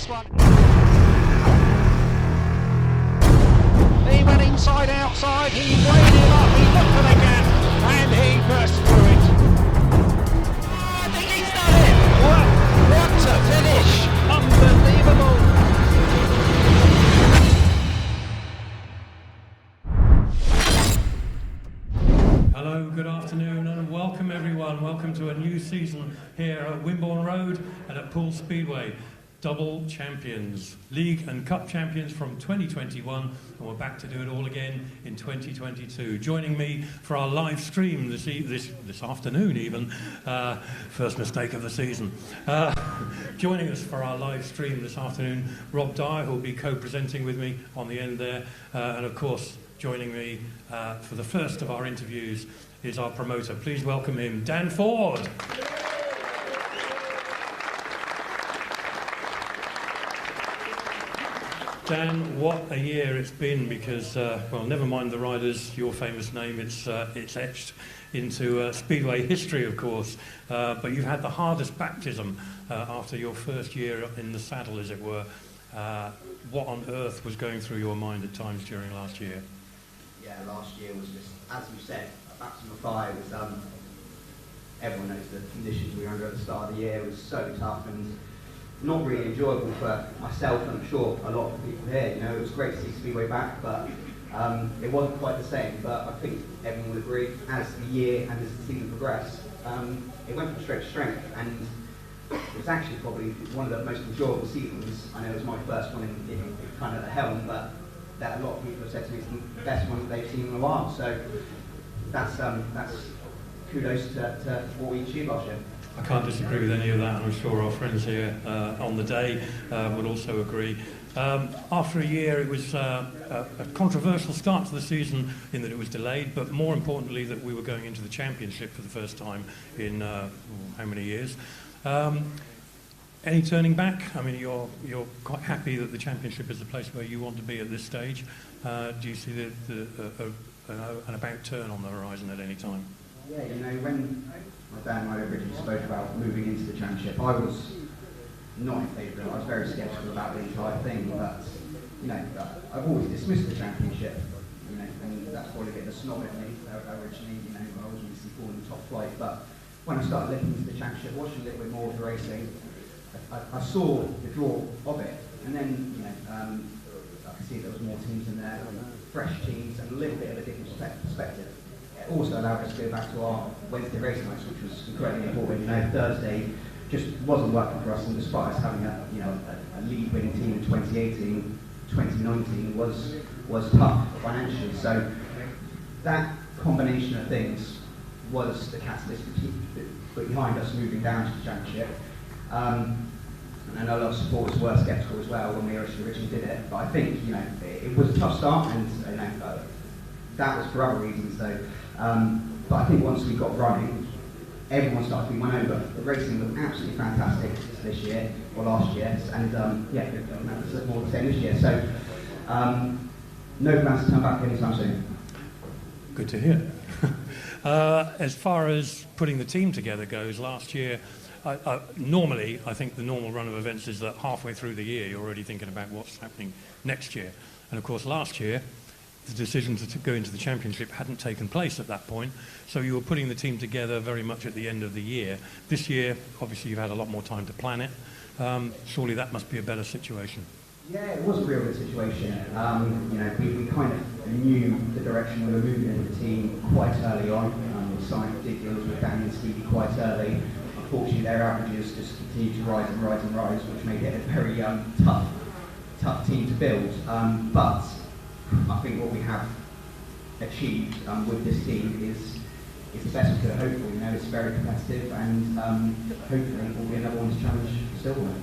this one. He went inside, outside, he weighed him up, he looked for the gap, and he burst through it. I think he's done it! What a finish! Unbelievable! Hello, good afternoon, and welcome everyone. Welcome to a new season here at Wimborne Road and at Poole Speedway. Double champions, league and cup champions from 2021, and we're back to do it all again in 2022. Joining me for our live stream this afternoon even, first mistake of the season. Joining us for our live stream this afternoon, Rob Dyer, who will be co-presenting with me on the end there, and of course joining me for the first of our interviews is our promoter. Please welcome him, Dan Ford. Dan, what a year it's been, because, well, never mind the riders, your famous name, it's etched into Speedway history, of course, but you've had the hardest baptism after your first year in the saddle, as it were. What on earth was going through your mind at times during last year? Yeah, last year was just, as you said, a baptism of fire. It was, everyone knows the conditions we were under at the start of the year. It was so tough and not really enjoyable for myself, and I'm sure a lot of the people here. You know, it was great to see Speedway back, but it wasn't quite the same. But I think everyone will agree, as the year and as the season progressed, it went from strength to strength, and it was actually probably one of the most enjoyable seasons. I know it was my first one in kind of the helm, but that a lot of people have said to me it's the best one that they've seen in a while. So that's kudos to what we achieved last year. I can't disagree with any of that, and I'm sure our friends here on the day would also agree. After a year, it was a controversial start to the season in that it was delayed, but more importantly that we were going into the championship for the first time in how many years. Any turning back? I mean, you're quite happy that the championship is the place where you want to be at this stage. Do you see an about turn on the horizon at any time? Yeah, you know, when my dad and I originally spoke about moving into the championship, I was not in favour of it. I was very sceptical about the entire thing, but, you know, I've always dismissed the championship, you know, and that's probably a bit of a snob of me. Originally, you know, I was obviously born in the top flight, but when I started looking into the championship, watching a little bit more of the racing, I saw the draw of it, and then, you know, I could see there was more teams in there, fresh teams, and a little bit of a different perspective. It also allowed us to go back to our Wednesday race nights, which was incredibly important. You know, Thursday just wasn't working for us, and despite us having a league-winning team in 2018, 2019 was tough financially. So that combination of things was the catalyst behind us moving down to the championship. And I know a lot of supporters were sceptical as well when we originally did it, but I think, you know, it was a tough start, and you know, that was for other reasons though. But I think once we got running, everyone started to be won over. The racing was absolutely fantastic this year, or last year, and yeah, it's more the same this year. So no plans to turn back anytime soon. Good to hear. As far as putting the team together goes, last year, normally, I think the normal run of events is that halfway through the year you're already thinking about what's happening next year. And of course last year, the decision to go into the championship hadn't taken place at that point, so you were putting the team together very much at the end of the year. This year, obviously you've had a lot more time to plan it. Surely that must be a better situation. Yeah, it was a real good situation. You know, we kind of knew the direction we were moving in the team quite early on. We signed big deals with Danny and Stevie quite early. Unfortunately, their averages just continued to rise and rise and rise, which made it a very tough team to build. But I think what we have achieved with this team is the best we could have hoped for. You know, it's very competitive, and hopefully we'll be another one to challenge the silverware.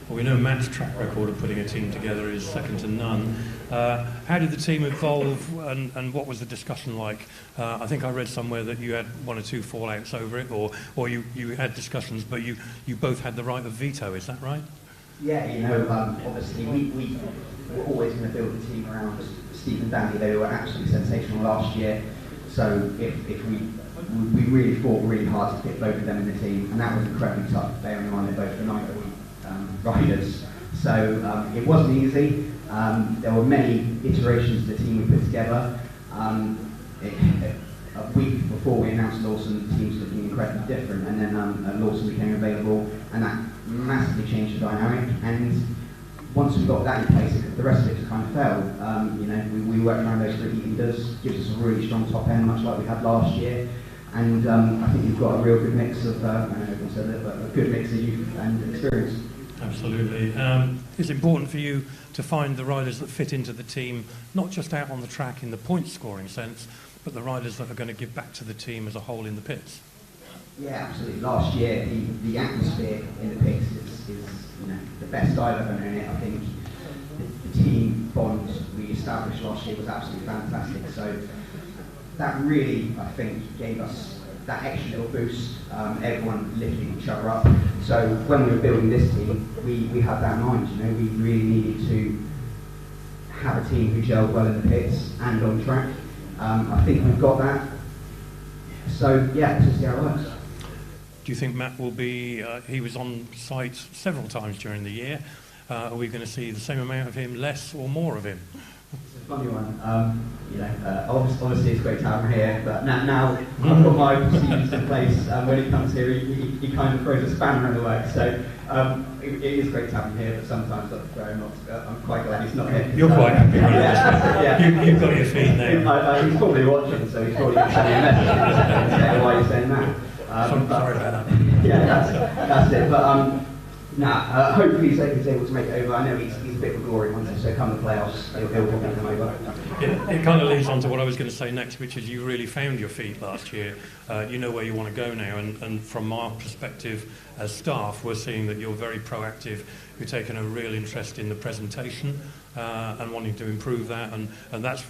Well, we know Matt's track record of putting a team together is second to none. How did the team evolve, and what was the discussion like? I think I read somewhere that you had one or two fallouts over it, or you had discussions, but you both had the right of veto, is that right? Yeah, you know, obviously we were always going to build a team around Steve and Danny. They were absolutely sensational last year, so if we really fought really hard to get both of them in the team, and that was incredibly tough, bearing in mind they're both United riders. It wasn't easy. There were many iterations of the team we put together. A week before we announced Lawson, the team was looking incredibly different, and then Lawson became available, and that massively changed the dynamic. And once we got that in place, the rest of it just kind of fell. We worked around those three leaders, gives us a really strong top end, much like we had last year. And I think we've got a real good mix of, I don't know if I said it, but a good mix of youth and experience. Absolutely. It's important for you to find the riders that fit into the team, not just out on the track in the point scoring sense, but the riders that are going to give back to the team as a whole in the pits. Yeah, absolutely. Last year, the atmosphere in the pits is the best I've ever known it. I think the team bond we established last year was absolutely fantastic. So that really, I think, gave us that extra little boost. Everyone lifting each other up. So when we were building this team, we had that in mind. We really needed to have a team who gelled well in the pits and on track. I think we've got that. So yeah, let's just see how it works. Do you think Matt will be, he was on site several times during the year, are we going to see the same amount of him, less or more of him? It's a funny one. Obviously it's great to have him here, but now I've got my procedures in place. When he comes here, he kind of throws a spanner in the works. So it is great to have him here, but sometimes I'm quite glad he's not here. You're quite happy with it. Yeah. You've got your feet there. He's probably watching, so he's probably going to send me a message saying why you're saying that. Sorry about that. Yeah, that's it. But hopefully he's able to make it over. I know he's a bit of a glory hunter, so come the playoffs, he'll probably come over. It kind of leads on to what I was going to say next, which is you really found your feet last year. You know where you want to go now, and from our perspective as staff, we're seeing that you're very proactive. You're taking a real interest in the presentation and wanting to improve that, and that's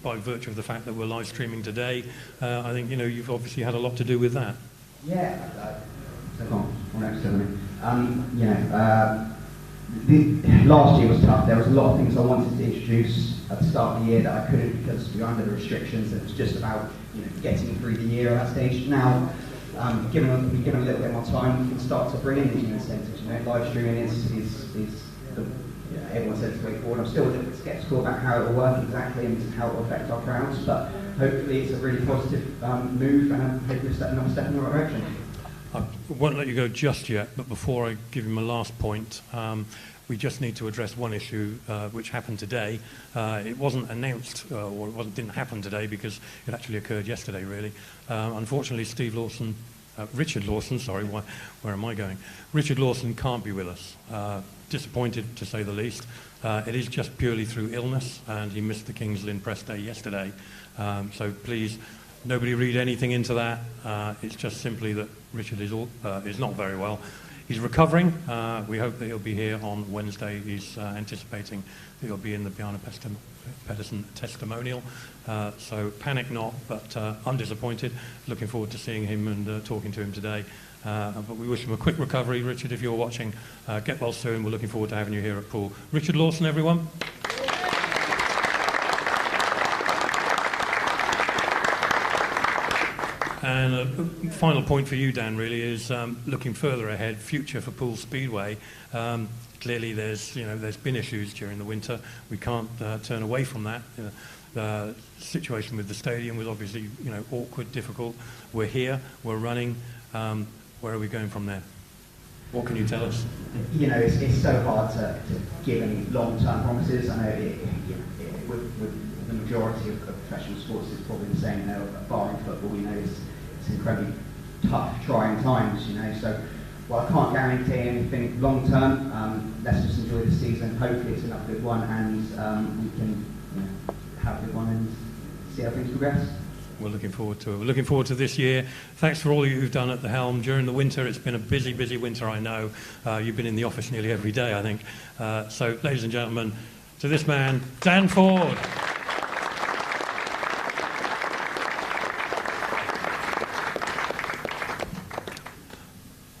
by virtue of the fact that we're live streaming today. I think you've obviously had a lot to do with that. Yeah. Last year was tough. There was a lot of things I wanted to introduce at the start of the year that I couldn't because we were under the restrictions. It was just about getting through the year at that stage. Now, given a little bit more time, we can start to bring in these new incentives. Live streaming is everyone says it's the way forward. I'm still a little bit sceptical about how it will work exactly and how it will affect our crowds, but hopefully it's a really positive move, and I'm hoping it's another step in the right direction. I won't let you go just yet, but before I give you my last point, we just need to address one issue which happened today. It wasn't announced, or didn't happen today because it actually occurred yesterday, really. Unfortunately, Richard Lawson, where am I going? Richard Lawson can't be with us. Disappointed, to say the least. It is just purely through illness, and he missed the Kings Lynn Press Day yesterday. So please, nobody read anything into that. It's just simply that Richard is not very well. He's recovering. We hope that he'll be here on Wednesday. He's anticipating that he'll be in the Bjarne Pedersen testimonial. So panic not, but I'm disappointed. Looking forward to seeing him and talking to him today. But we wish him a quick recovery. Richard, if you're watching, get well soon. We're looking forward to having you here at Poole. Richard Lawson, everyone. And a final point for you, Dan, really is looking further ahead, future for Poole Speedway. Clearly, there's been issues during the winter. We can't turn away from that. The situation with the stadium was obviously, awkward, difficult. We're here, we're running. Where are we going from there? What can you tell us? It's so hard to give any long-term promises. I know with the majority of professional sports, it's probably the same. Barring football, it's incredibly tough, trying times. So while I can't guarantee anything long-term, let's just enjoy the season. Hopefully, it's another good one, and we can have a good one and see how things progress. We're looking forward to it. We're looking forward to this year. Thanks for all you've done at the helm during the winter. It's been a busy, busy winter, I know. You've been in the office nearly every day, I think. So, ladies and gentlemen, to this man, Dan Ford.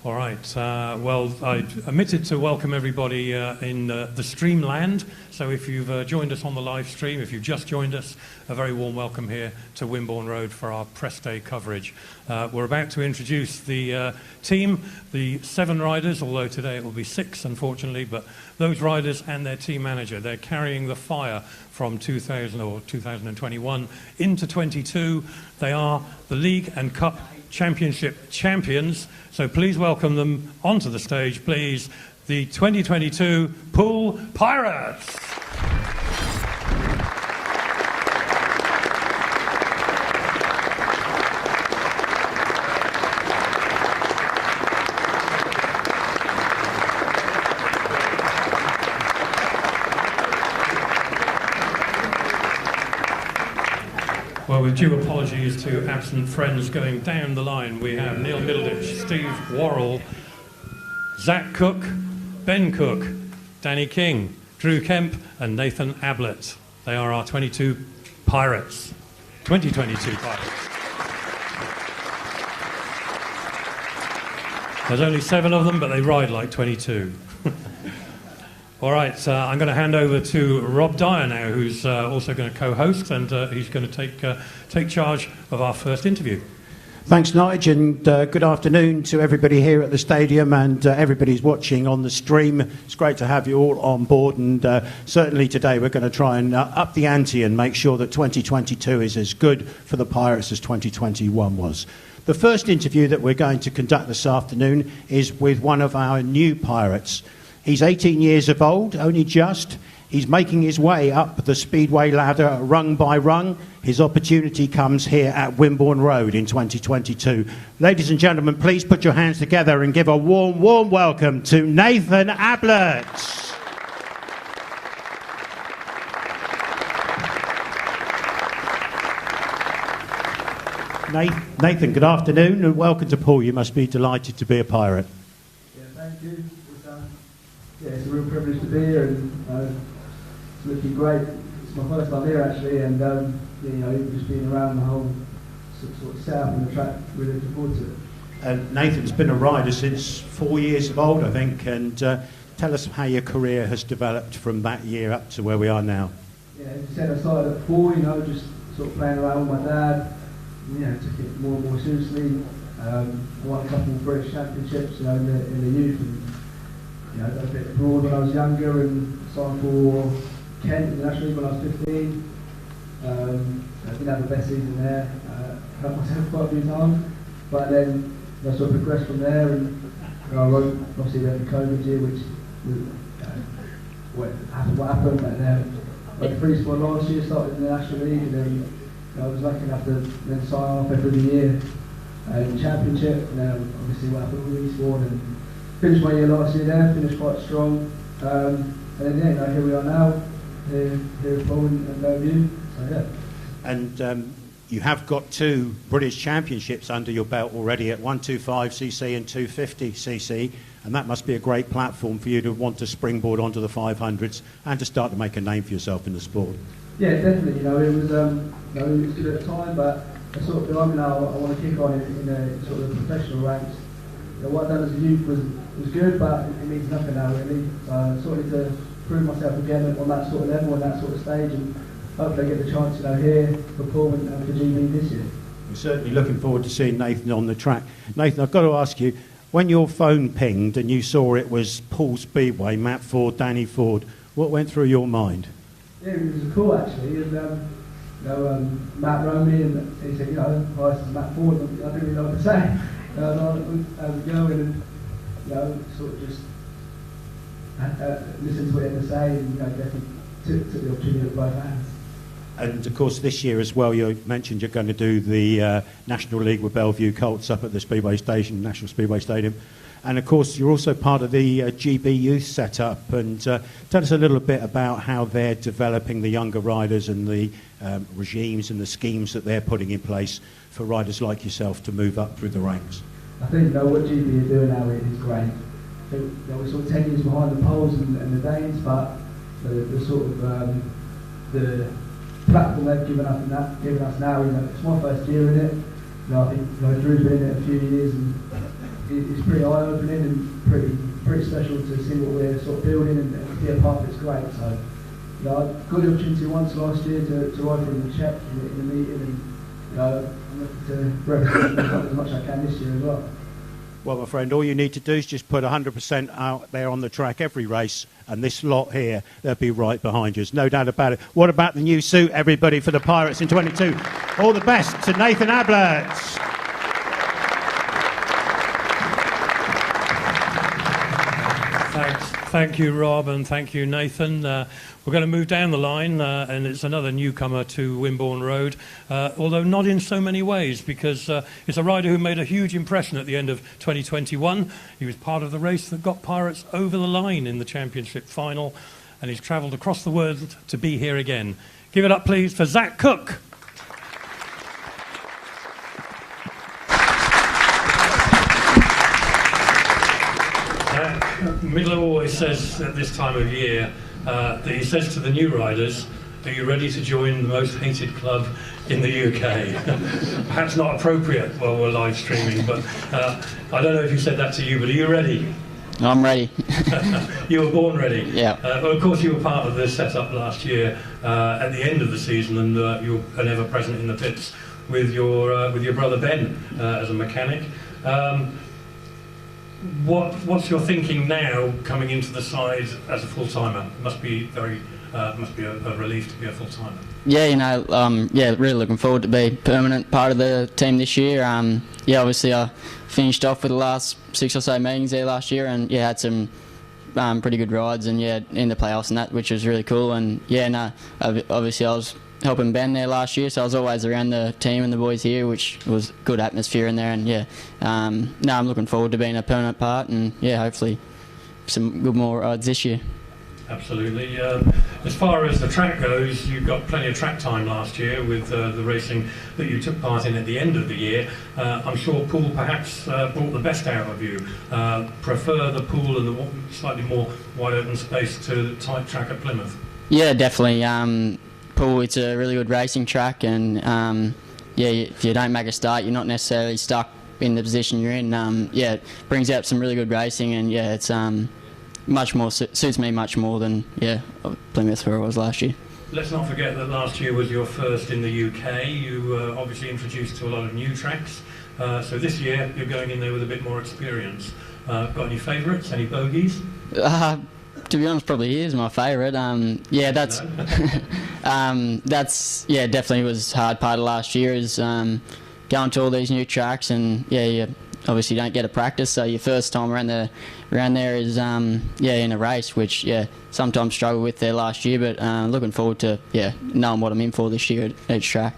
All right. Well, I omitted to welcome everybody in the streamland. So if you've joined us on the live stream, if you've just joined us, a very warm welcome here to Wimborne Road for our press day coverage. We're about to introduce the team, the 7 riders, although today it will be 6, unfortunately, but those riders and their team manager, they're carrying the fire from 2000 or 2021 into 22. They are the League and Cup Championship champions, so please welcome them onto the stage, please, the 2022 Poole Pirates. Well, with due apologies to absent friends going down the line, we have Neil Middleditch, Steve Worrall, Zach Cook, Ben Cook, Danny King, Drew Kemp and Nathan Ablitt. They are our 22 Pirates. 2022 Pirates. There's only 7 of them, but they ride like 22. All right, I'm going to hand over to Rob Dyer now, who's also going to co-host, and he's going to take charge of our first interview. Thanks, Nigel, and good afternoon to everybody here at the stadium and everybody who's watching on the stream. It's great to have you all on board, and certainly today we're going to try and up the ante and make sure that 2022 is as good for the Pirates as 2021 was. The first interview that we're going to conduct this afternoon is with one of our new Pirates. He's 18 years of old, only just. He's making his way up the Speedway ladder rung by rung. His opportunity comes here at Wimborne Road in 2022. Ladies and gentlemen, please put your hands together and give a warm, warm welcome to Nathan Ablitt. Nathan, good afternoon and welcome to Poole. You must be delighted to be a Pirate. Yeah, thank you. It's a real privilege to be here, and it's looking great. It's my first time here actually, and just being around the whole sort of setup and the track, really looking forward to it. Nathan's been a rider since 4 years of old, I think, and tell us how your career has developed from that year up to where we are now. Yeah, as you said, I started at 4, just sort of playing around with my dad. Took it more and more seriously. I won a couple of British championships, in the youth. And, I did a bit abroad when I was younger and signed for Kent internationally when I was 15. I didn't have the best season there. Hurt myself quite a few times. But then I sort of progressed from there, and I wrote obviously the COVID year, which what happened. And then I went free sport last year, started in the National League, and then I was lucky enough to then sign off every year in the Championship, and then obviously what happened with Eastbourne, and finished my year last year there, finished quite strong, and then here we are now, here at Poole and Bellevue, so yeah. And you have got 2 British Championships under your belt already at 125cc and 250cc, and that must be a great platform for you to want to springboard onto the 500s and to start to make a name for yourself in the sport. Yeah, definitely. It was good at the time, but I sort of feel like now I want to kick on in the sort of professional ranks. What I've done as a youth was good, but it means nothing now really. I sort of need to prove myself again on that sort of level, on that sort of stage, and hopefully I get the chance, here for Poole and for GB this year. We're certainly looking forward to seeing Nathan on the track. Nathan, I've got to ask you, when your phone pinged and you saw it was Poole Speedway, Matt Ford, Danny Ford, what went through your mind? Yeah, it was cool actually, and Matt rang me and he said, hi, this is Matt Ford. I didn't really know what to say. I was going and sort of just listen to what he had to say, and definitely took the opportunity with both hands. And of course this year as well, you mentioned you're going to do the National League with Bellevue Colts up at the Speedway Station, National Speedway Stadium. And of course you're also part of the GB Youth setup, and tell us a little bit about how they're developing the younger riders and the regimes and the schemes that they're putting in place for riders like yourself to move up through the ranks. I think what GB are doing now is great. We're sort of 10 years behind the Poles and the Danes, but the sort of the platform they've given us now, it's my first year in it. I think Drew's been in it a few years, and is pretty eye-opening and pretty special to see what we're sort of building and be a part of it's great. So, you know, I got the opportunity once last year to ride from the check in the meeting, and you know, I'm looking to represent as much as I can this year as well. Well, my friend, all you need to do is just put 100% out there on the track every race, and this lot here, they'll be right behind you. No doubt about it. What about the new suit, everybody, for the Pirates in 22? All the best to Nathan Ablitt. Thank you, Rob, and thank you, Nathan. We're going to move down the line, and it's another newcomer to Wimborne Road, although not in so many ways, because it's a rider who made a huge impression at the end of 2021. He was part of the race that got Pirates over the line in the championship final, and he's travelled across the world to be here again. Give it up, please, for Zach Cook. Midler always says at this time of year that he says to the new riders, are you ready to join the most hated club in the UK? Perhaps not appropriate while we're live streaming, but I don't know if he said that to you, but are you ready? I'm ready. You were born ready? Yeah. Well, of course you were part of the setup last year at the end of the season, and you were ever present in the pits with your brother Ben as a mechanic. What's your thinking now coming into the side as a full-timer? Must be a relief to be a full-timer. Yeah, you know, really looking forward to be permanent part of the team this year. Yeah, obviously I finished off with the last 6 or so meetings there last year, and yeah, had some pretty good rides, and yeah, in the playoffs and that, which was really cool. And yeah, no, obviously I was helping Ben there last year, so I was always around the team and the boys here, which was good atmosphere in there. And yeah, no, I'm looking forward to being a permanent part, and yeah, hopefully some good more rides this year. Absolutely. As far as the track goes, you got plenty of track time last year with the racing that you took part in at the end of the year. I'm sure Poole perhaps brought the best out of you. Prefer the Poole and the slightly more wide open space to the tight track at Plymouth? Yeah, definitely. Poole, it's a really good racing track, and yeah, if you don't make a start, you're not necessarily stuck in the position you're in. Yeah, it brings out some really good racing, and yeah, it's much more suits me much more than Plymouth where I was last year. Let's not forget that last year was your first in the UK. You were obviously introduced to a lot of new tracks, so this year you're going in there with a bit more experience. Got any favourites, any bogeys? To be honest, probably he is my favourite. Yeah, that's that's definitely was hard part of last year, is going to all these new tracks, and yeah, you obviously don't get a practice, so your first time around there is in a race, which sometimes struggle with there last year, but looking forward to knowing what I'm in for this year at each track.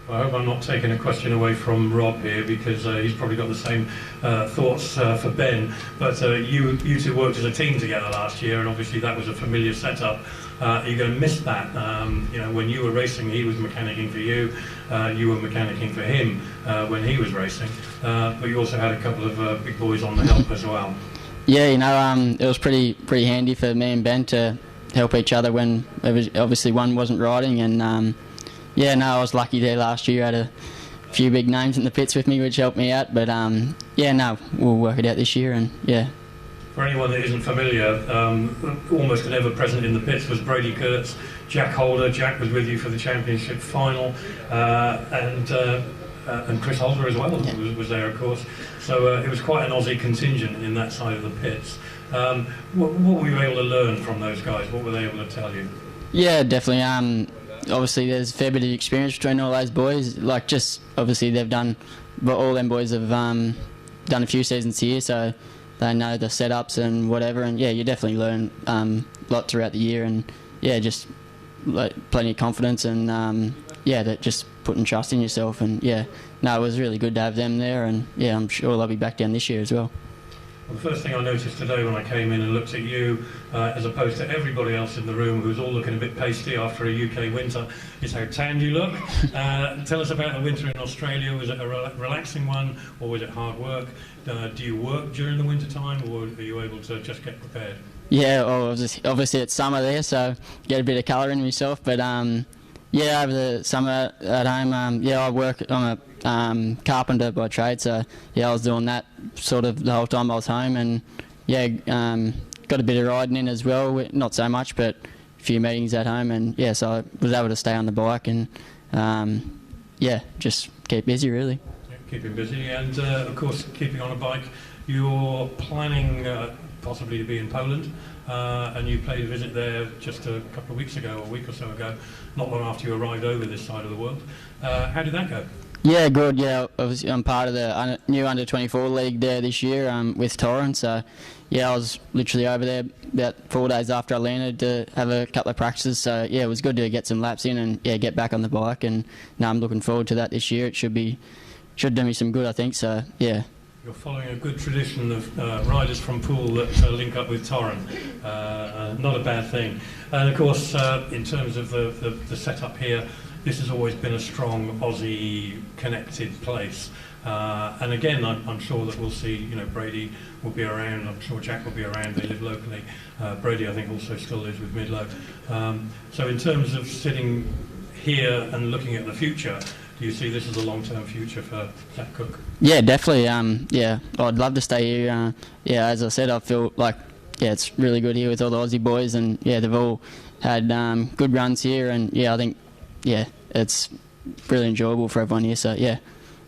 I hope I'm not taking a question away from Rob here, because he's probably got the same thoughts for Ben. But you two worked as a team together last year, and obviously that was a familiar setup. Are you going to miss that? You know, when you were racing, he was mechanicking for you. You were mechanicking for him when he was racing. But you also had a couple of big boys on the help as well. Yeah, you know, it was pretty handy for me and Ben to help each other when obviously one wasn't riding, and I was lucky there last year. I had a few big names in the pits with me, which helped me out. But we'll work it out this year, and yeah. For anyone that isn't familiar, almost an ever-present in the pits was Brady Kurtz, Jack Holder. Jack was with you for the championship final, and Chris Holder as well was there, of course. So it was quite an Aussie contingent in that side of the pits. What were you able to learn from those guys? What were they able to tell you? Yeah, definitely. Obviously there's a fair bit of experience between all those boys. Like, just obviously they've done, but all them boys have done a few seasons here, so they know the setups and whatever. And yeah, you definitely learn a lot throughout the year, and yeah, just like plenty of confidence, and that just putting trust in yourself. And yeah, no, it was really good to have them there, and yeah, I'm sure they'll be back down this year as well. Well, the first thing I noticed today when I came in and looked at you, as opposed to everybody else in the room who's all looking a bit pasty after a UK winter, is how tanned you look. Tell us about the winter in Australia. Was it a relaxing one, or was it hard work? Do you work during the winter time, or are you able to just get prepared? Yeah, well, obviously it's summer there, so get a bit of colour in myself. But over the summer at home, I work. I'm a carpenter by trade, so yeah, I was doing that sort of the whole time I was home, and yeah, got a bit of riding in as well, not so much, but a few meetings at home, and yeah, so I was able to stay on the bike and yeah, just keep busy really. Yeah, keeping busy, and of course keeping on a bike. You're planning possibly to be in Poland, and you paid a visit there just a couple of weeks ago, or a week or so ago, not long after you arrived over this side of the world. How did that go? Yeah, good. Yeah, I'm part of the new under-24 league there this year with Torrens. So yeah, I was literally over there about 4 days after I landed to have a couple of practices. So yeah, it was good to get some laps in and yeah, get back on the bike. And now I'm looking forward to that this year. It should do me some good, I think. So yeah. You're following a good tradition of riders from Poole that link up with Torrens. Not a bad thing. And of course, in terms of the setup here, this has always been a strong Aussie connected place. And again, I'm sure that we'll see, you know, Brady will be around, I'm sure Jack will be around, they live locally. Brady, I think, also still lives with Midlow. So in terms of sitting here and looking at the future, do you see this as a long-term future for Zach Cook? Yeah, definitely. Yeah, I'd love to stay here. Yeah, as I said, I feel like yeah, it's really good here with all the Aussie boys, and yeah, they've all had good runs here, and yeah, I think yeah, it's really enjoyable for everyone here. So yeah,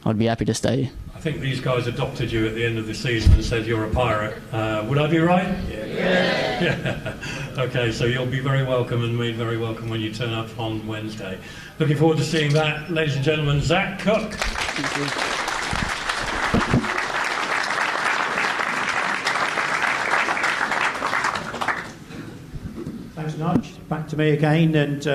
I'd be happy to stay here. I think these guys adopted you at the end of the season and said you're a pirate. Would I be right? Yeah. Okay, so you'll be very welcome and made very welcome when you turn up on Wednesday. Looking forward to seeing that, ladies and gentlemen. Zach Cook. Thank you. Thanks, Nudge. Back to me again, and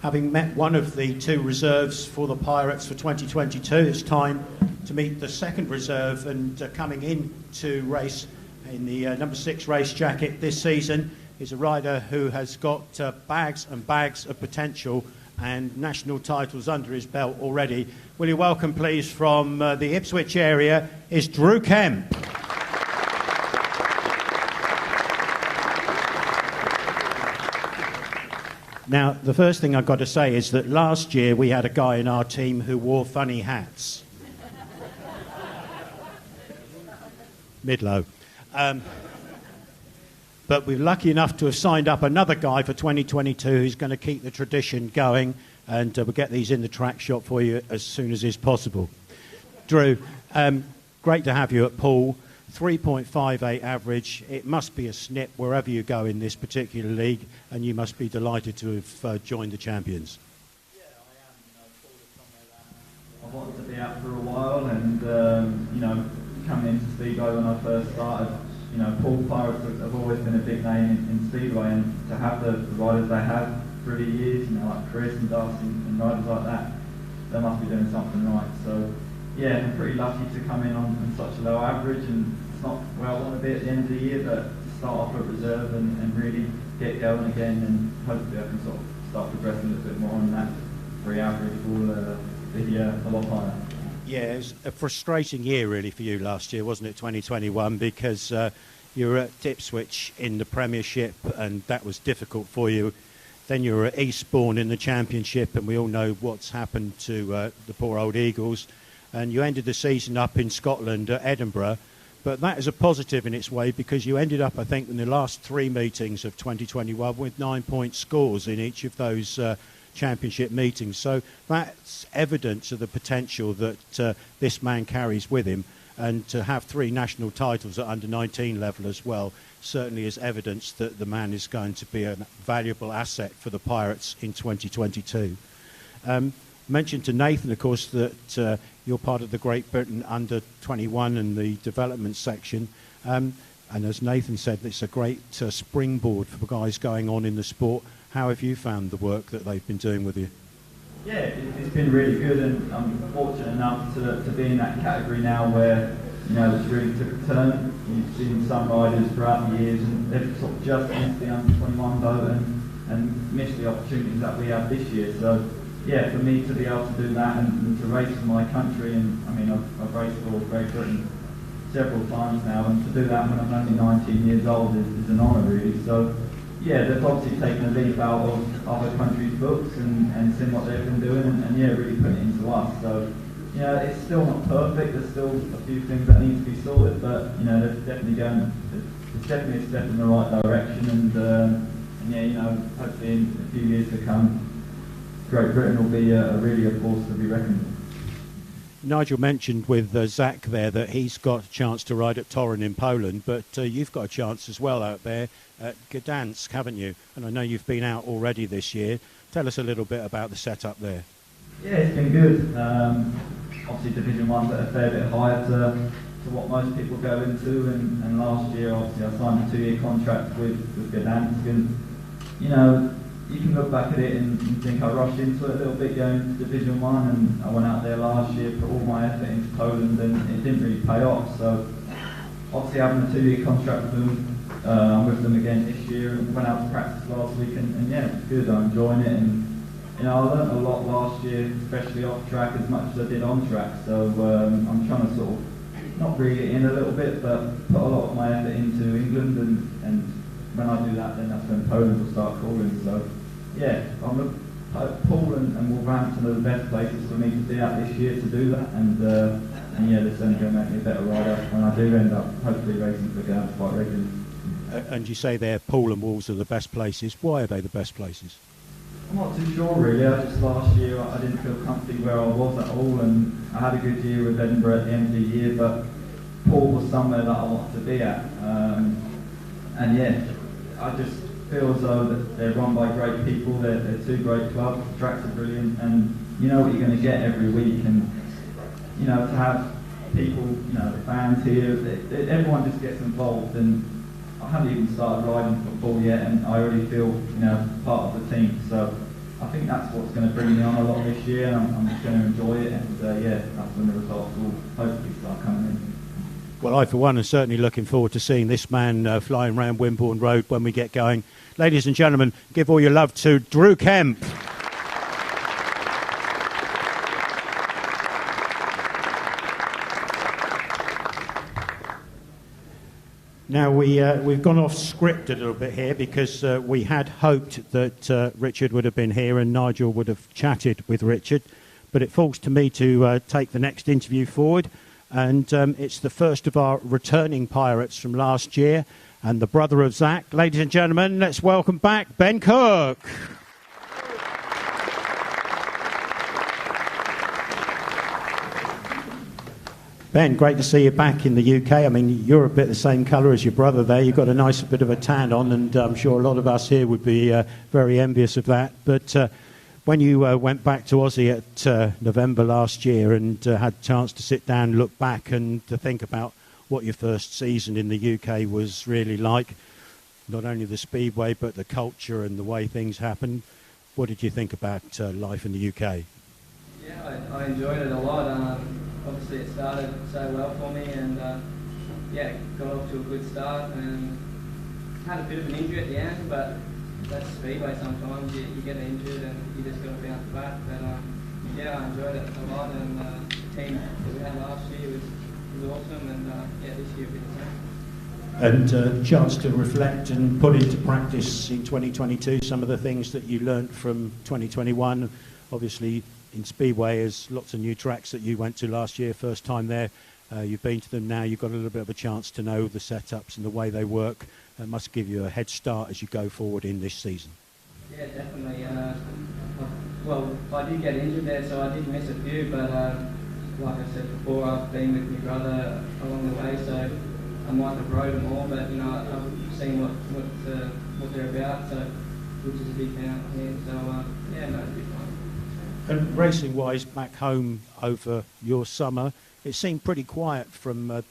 having met one of the two reserves for the Pirates for 2022, it's time to meet the second reserve, and coming in to race in the number 6 race jacket this season is a rider who has got bags and bags of potential and national titles under his belt already. Will you welcome, please, from the Ipswich area, is Drew Kemp. Now, the first thing I've got to say is that last year we had a guy in our team who wore funny hats. Midlow. But we're lucky enough to have signed up another guy for 2022 who's going to keep the tradition going, and we'll get these in the track shop for you as soon as is possible. Drew, great to have you at Poole. 3.58 average. It must be a snip wherever you go in this particular league, and you must be delighted to have joined the champions. Yeah, I am. Poole is somewhere that I wanted to be at for a while, and you know, coming into Speedway when I first started, you know, Poole Pirates have always been a big name in Speedway, and to have the riders they have through the years, you know, like Crest and Dyer and riders like that, they must be doing something right. So yeah, I'm pretty lucky to come in on such a low average, and it's not where I want to be at the end of the year, but to start off at reserve and really get going again, and hopefully I can sort of start progressing a little bit more on that free average will be a lot higher. Yeah, it was a frustrating year really for you last year, wasn't it, 2021, because you were at Ipswich in the Premiership and that was difficult for you. Then you were at Eastbourne in the Championship, and we all know what's happened to the poor old Eagles. And you ended the season up in Scotland at Edinburgh. But that is a positive in its way, because you ended up, I think, in the last 3 meetings of 2021 with 9-point scores in each of those championship meetings. So that's evidence of the potential that this man carries with him. And to have 3 national titles at under-19 level as well certainly is evidence that the man is going to be a valuable asset for the Pirates in 2022. Mentioned to Nathan, of course, that you're part of the Great Britain under-21 and the development section. And as Nathan said, it's a great springboard for guys going on in the sport. How have you found the work that they've been doing with you? Yeah, it's been really good, and I'm fortunate enough to be in that category now where, you know, it's really took a turn. You've seen some riders throughout the years, and they've sort of just missed the under-21 boat and missed the opportunities that we have this year. So yeah, for me to be able to do that and to race for my country, and I mean, I've raced for Great Britain several times now, and to do that when I'm only 19 years old is an honour really. So yeah, they've obviously taken a leaf out of other countries' books and seen what they've been doing, and yeah, really putting it into us. So you know, it's still not perfect. There's still a few things that need to be sorted, but you know, it's definitely a step in the right direction. And yeah, you know, hopefully in a few years to come, Great Britain will be really a force to be reckoned with. Nigel mentioned with Zach there that he's got a chance to ride at Torun in Poland, but you've got a chance as well out there at Gdansk, haven't you? And I know you've been out already this year. Tell us a little bit about the setup there. Yeah, it's been good. Obviously Division 1's at a fair bit higher to what most people go into, and last year obviously I signed a 2-year contract with Gdansk, and you know, you can look back at it and think I rushed into it a little bit going into Division 1, and I went out there last year, put all my effort into Poland, and it didn't really pay off. So obviously having a 2-year contract with them, I'm with them again this year, and went out to practice last week, and yeah, it's good. I'm enjoying it, and you know, I learned a lot last year, especially off track as much as I did on track. So I'm trying to sort of not reel it in a little bit, but put a lot of my effort into England, and when I do that, then that's when Poland will start calling. So yeah, Poole and Wolverhampton are the best places for me to be at this year to do that, and yeah, this is only going to make me a better rider when I do end up hopefully racing for Gans quite regularly. And you say there Poole and Wolves are the best places. Why are they the best places? I'm not too sure really. Just last year I didn't feel comfortable where I was at all, and I had a good year with Edinburgh at the end of the year, but Poole was somewhere that I wanted to be at. And yeah, I just feel as though that they're run by great people, they're two great clubs, the tracks are brilliant, and you know what you're going to get every week, and you know, to have people, you know, the fans here, everyone just gets involved, and I haven't even started riding football yet, and I already feel, you know, part of the team. So I think that's what's going to bring me on a lot this year, and I'm just going to enjoy it, and yeah, that's when the results will hopefully start coming in. Well, I for one am certainly looking forward to seeing this man flying around Wimborne Road when we get going. Ladies and gentlemen, give all your love to Drew Kemp. Now, we've gone off script a little bit here because we had hoped that Richard would have been here and Nigel would have chatted with Richard, but it falls to me to take the next interview forward, and it's the first of our returning pirates from last year and the brother of Zach. Ladies and gentlemen, let's welcome back Ben Cook. Ben, great to see you back in the UK. I mean, you're a bit the same colour as your brother there. You've got a nice bit of a tan on, and I'm sure a lot of us here would be very envious of that. But when you went back to Aussie at November last year and had a chance to sit down, look back and to think about what your first season in the UK was really like, not only the Speedway but the culture and the way things happened, what did you think about life in the UK? Yeah, I enjoyed it a lot. Obviously it started so well for me, and yeah, got off to a good start and had a bit of an injury at the end, but that's Speedway sometimes, you get injured and you just got to bounce back. But yeah, I enjoyed it a lot, and the team that we had last year was awesome, and yeah, this year will be the same. And chance to reflect and put into practice in 2022 some of the things that you learnt from 2021. Obviously in Speedway there's lots of new tracks that you went to last year, first time there. You've been to them now, you've got a little bit of a chance to know the setups and the way they work. It must give you a head start as you go forward in this season. Yeah, definitely. Well, I did get injured there, so I did miss a few, but like I said before, I've been with my brother along the way, so I might have rode them all, but you know, I've seen what they're about, so which is a big fan of him. So yeah, no, it'd be fun. And racing-wise, back home over your summer, it seemed pretty quiet from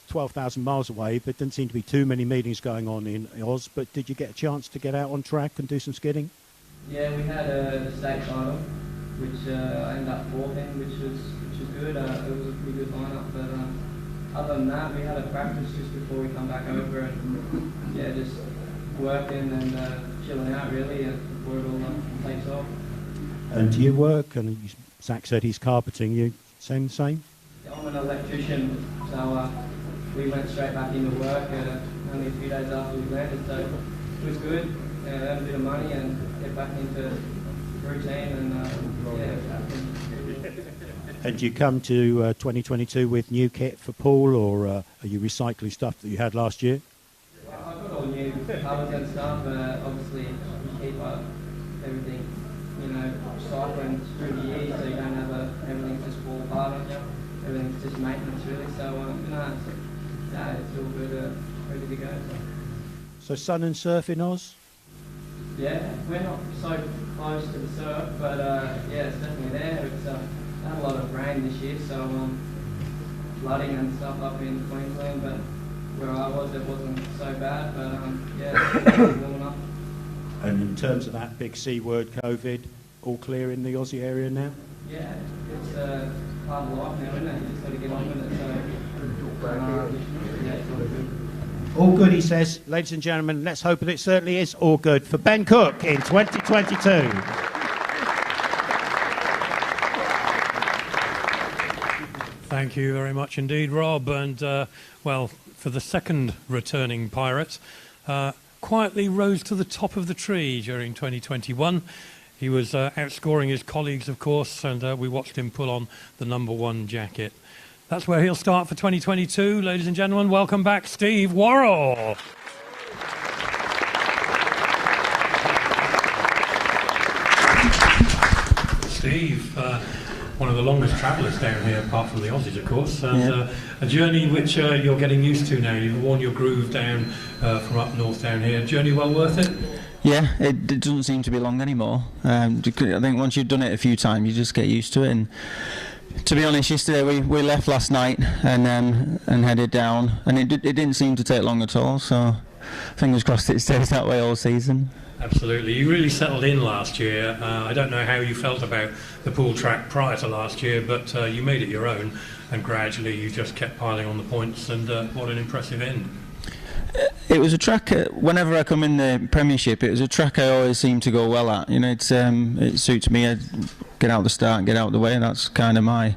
12,000 miles away. There didn't seem to be too many meetings going on in Oz, but did you get a chance to get out on track and do some skidding? Yeah, we had the state title, which I ended up fourth in, which was good. It was a pretty good lineup, but other than that, we had a practice just before we come back over, and yeah, just working and chilling out really before it all takes off. And do you work? And Zach said he's carpeting. You same? Yeah, I'm an electrician, so we went straight back into work only a few days after we landed, so it was good. Earn a bit of money and get back into routine, and yeah, And do you come to 2022 with new kit for Poole, or are you recycling stuff that you had last year? I've got all new colours and stuff, obviously you keep everything, cycling through the year, so you don't have everything just fall apart on you. Everything's just maintenance really, so it's all good, ready to go. So sun and surf in Oz? Yeah, we're not so close to the surf, but it's definitely there. It's had a lot of rain this year, so flooding and stuff up in Queensland, but where I was it wasn't so bad, but it's warm enough. And in terms of that big C word, COVID, all clear in the Aussie area now? Yeah, it's part of life now, isn't it? You just got to get on with it, so it's all good. All good, he says. Ladies and gentlemen, let's hope that it certainly is all good for Ben Cook in 2022. Thank you very much indeed, Rob. And, for the second returning Pirate, quietly rose to the top of the tree during 2021. He was outscoring his colleagues, of course, and we watched him pull on the #1 jacket. That's where he'll start for 2022. Ladies and gentlemen, welcome back Steve Worrall. Steve, one of the longest travellers down here, apart from the Aussies, of course, and a journey which you're getting used to now. You've worn your groove down from up north down here. Journey well worth it? Yeah, it doesn't seem to be long anymore. I think once you've done it a few times, you just get used to it. And to be honest, yesterday we left last night and headed down, and it didn't seem to take long at all. So fingers crossed it stays that way all season. Absolutely. You really settled in last year. I don't know how you felt about the Poole track prior to last year, but you made it your own, and gradually you just kept piling on the points, and what an impressive end. It was a track, whenever I come in the Premiership, it was a track I always seem to go well at. It suits me. I get out the start and get out the way, and that's kind of my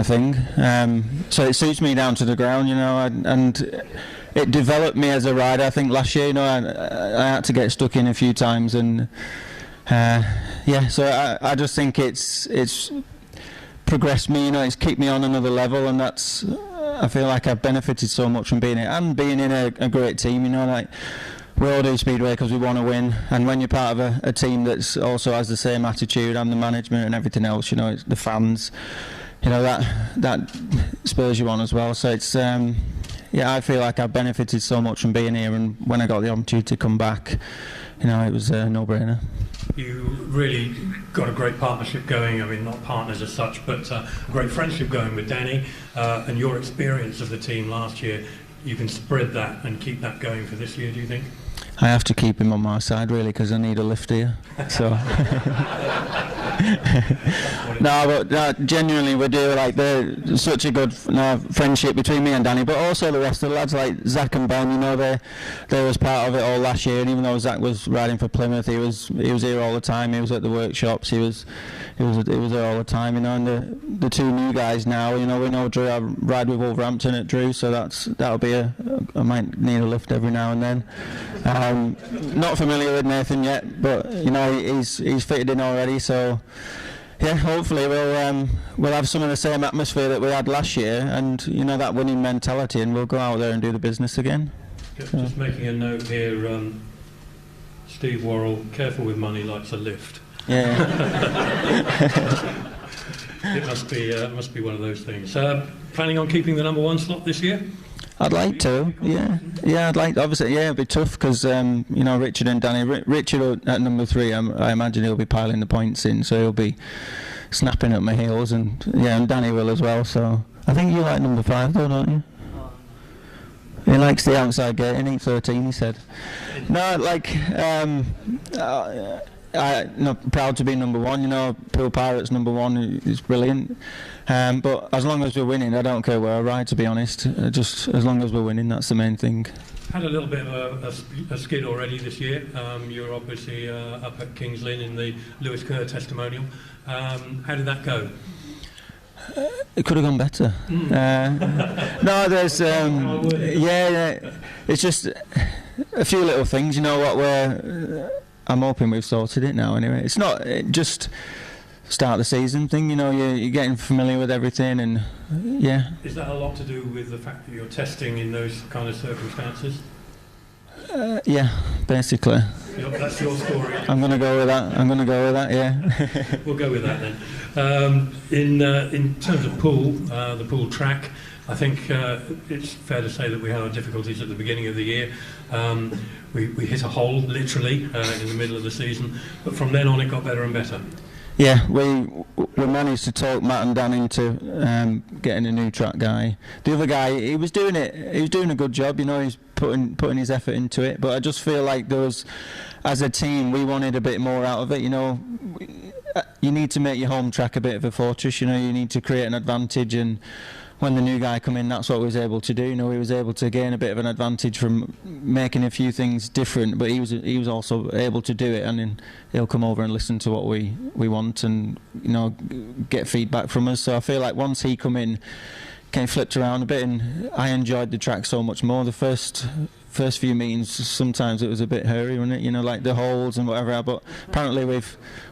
thing. So it suits me down to the ground, and it developed me as a rider. I think last year, I had to get stuck in a few times, and so I just think it's progressed me. It's kept me on another level, and that's. I feel like I've benefited so much from being here and being in a great team. We all do Speedway because we want to win, and when you're part of a team that's also has the same attitude and the management and everything else, it's the fans, that spurs you on as well. So it's I feel like I've benefited so much from being here, and when I got the opportunity to come back, it was a no-brainer. You really got a great partnership going. I mean, not partners as such, but a great friendship going with Danny, and your experience of the team last year. You can spread that and keep that going for this year, do you think? I have to keep him on my side, really, because I need a lift here. So. No, but genuinely we do, there's such a good friendship between me and Danny, but also the rest of the lads like Zach and Ben. They was part of it all last year, and even though Zach was riding for Plymouth, he was here all the time. He was at the workshops. He was there all the time. And the two new guys now, we know Drew. I ride with Wolverhampton at Drew, so that'll be I might need a lift every now and then. Not familiar with Nathan yet, but he's fitted in already, so yeah, hopefully we'll have some of the same atmosphere that we had last year, and that winning mentality, and we'll go out there and do the business again. Just making a note here, Steve Worrall, careful with money, likes a lift. Yeah. It must be one of those things. Planning on keeping the #1 slot this year? I'd like to, yeah. I'd like, obviously, it'd be tough because Richard and Danny. Richard at #3, I imagine he'll be piling the points in, so he'll be snapping at my heels, and Danny will as well. So I think you like #5, though, don't you? He likes the outside gate, and 13, he said. No, I'm proud to be #1. Poole Pirates #1 is brilliant. But as long as we're winning, I don't care where I ride, to be honest. Just as long as we're winning, that's the main thing. Had a little bit of a skid already this year. You're obviously up at Kings Lynn in the Lewis Kerr testimonial. How did that go? It could have gone better. No, there's it's just a few little things. I'm hoping we've sorted it now. Anyway, it's not just start the season thing. You know, you're getting familiar with everything, and yeah. Is that a lot to do with the fact that you're testing in those kind of circumstances? Yeah, basically. That's your story. I'm going to go with that. Yeah. We'll go with that then. In terms of Poole, the Poole track, I think it's fair to say that we had our difficulties at the beginning of the year. We hit a hole, literally, in the middle of the season, but from then on it got better and better. Yeah, we managed to talk Matt and Dan into getting a new track guy. The other guy, he was doing a good job, you know, he's putting his effort into it, but I just feel like there was, as a team, we wanted a bit more out of it, you know. You need to make your home track a bit of a fortress, you know, you need to create an advantage, and when the new guy come in, that's what we was able to do. You know, he was able to gain a bit of an advantage from making a few things different, but he was also able to do it, and then he'll come over and listen to what we want, and you know, get feedback from us. So I feel like once he come in, kind of flipped around a bit, and I enjoyed the track so much more. The first few meetings, sometimes it was a bit hairy, wasn't it? You know, like the holes and whatever. But apparently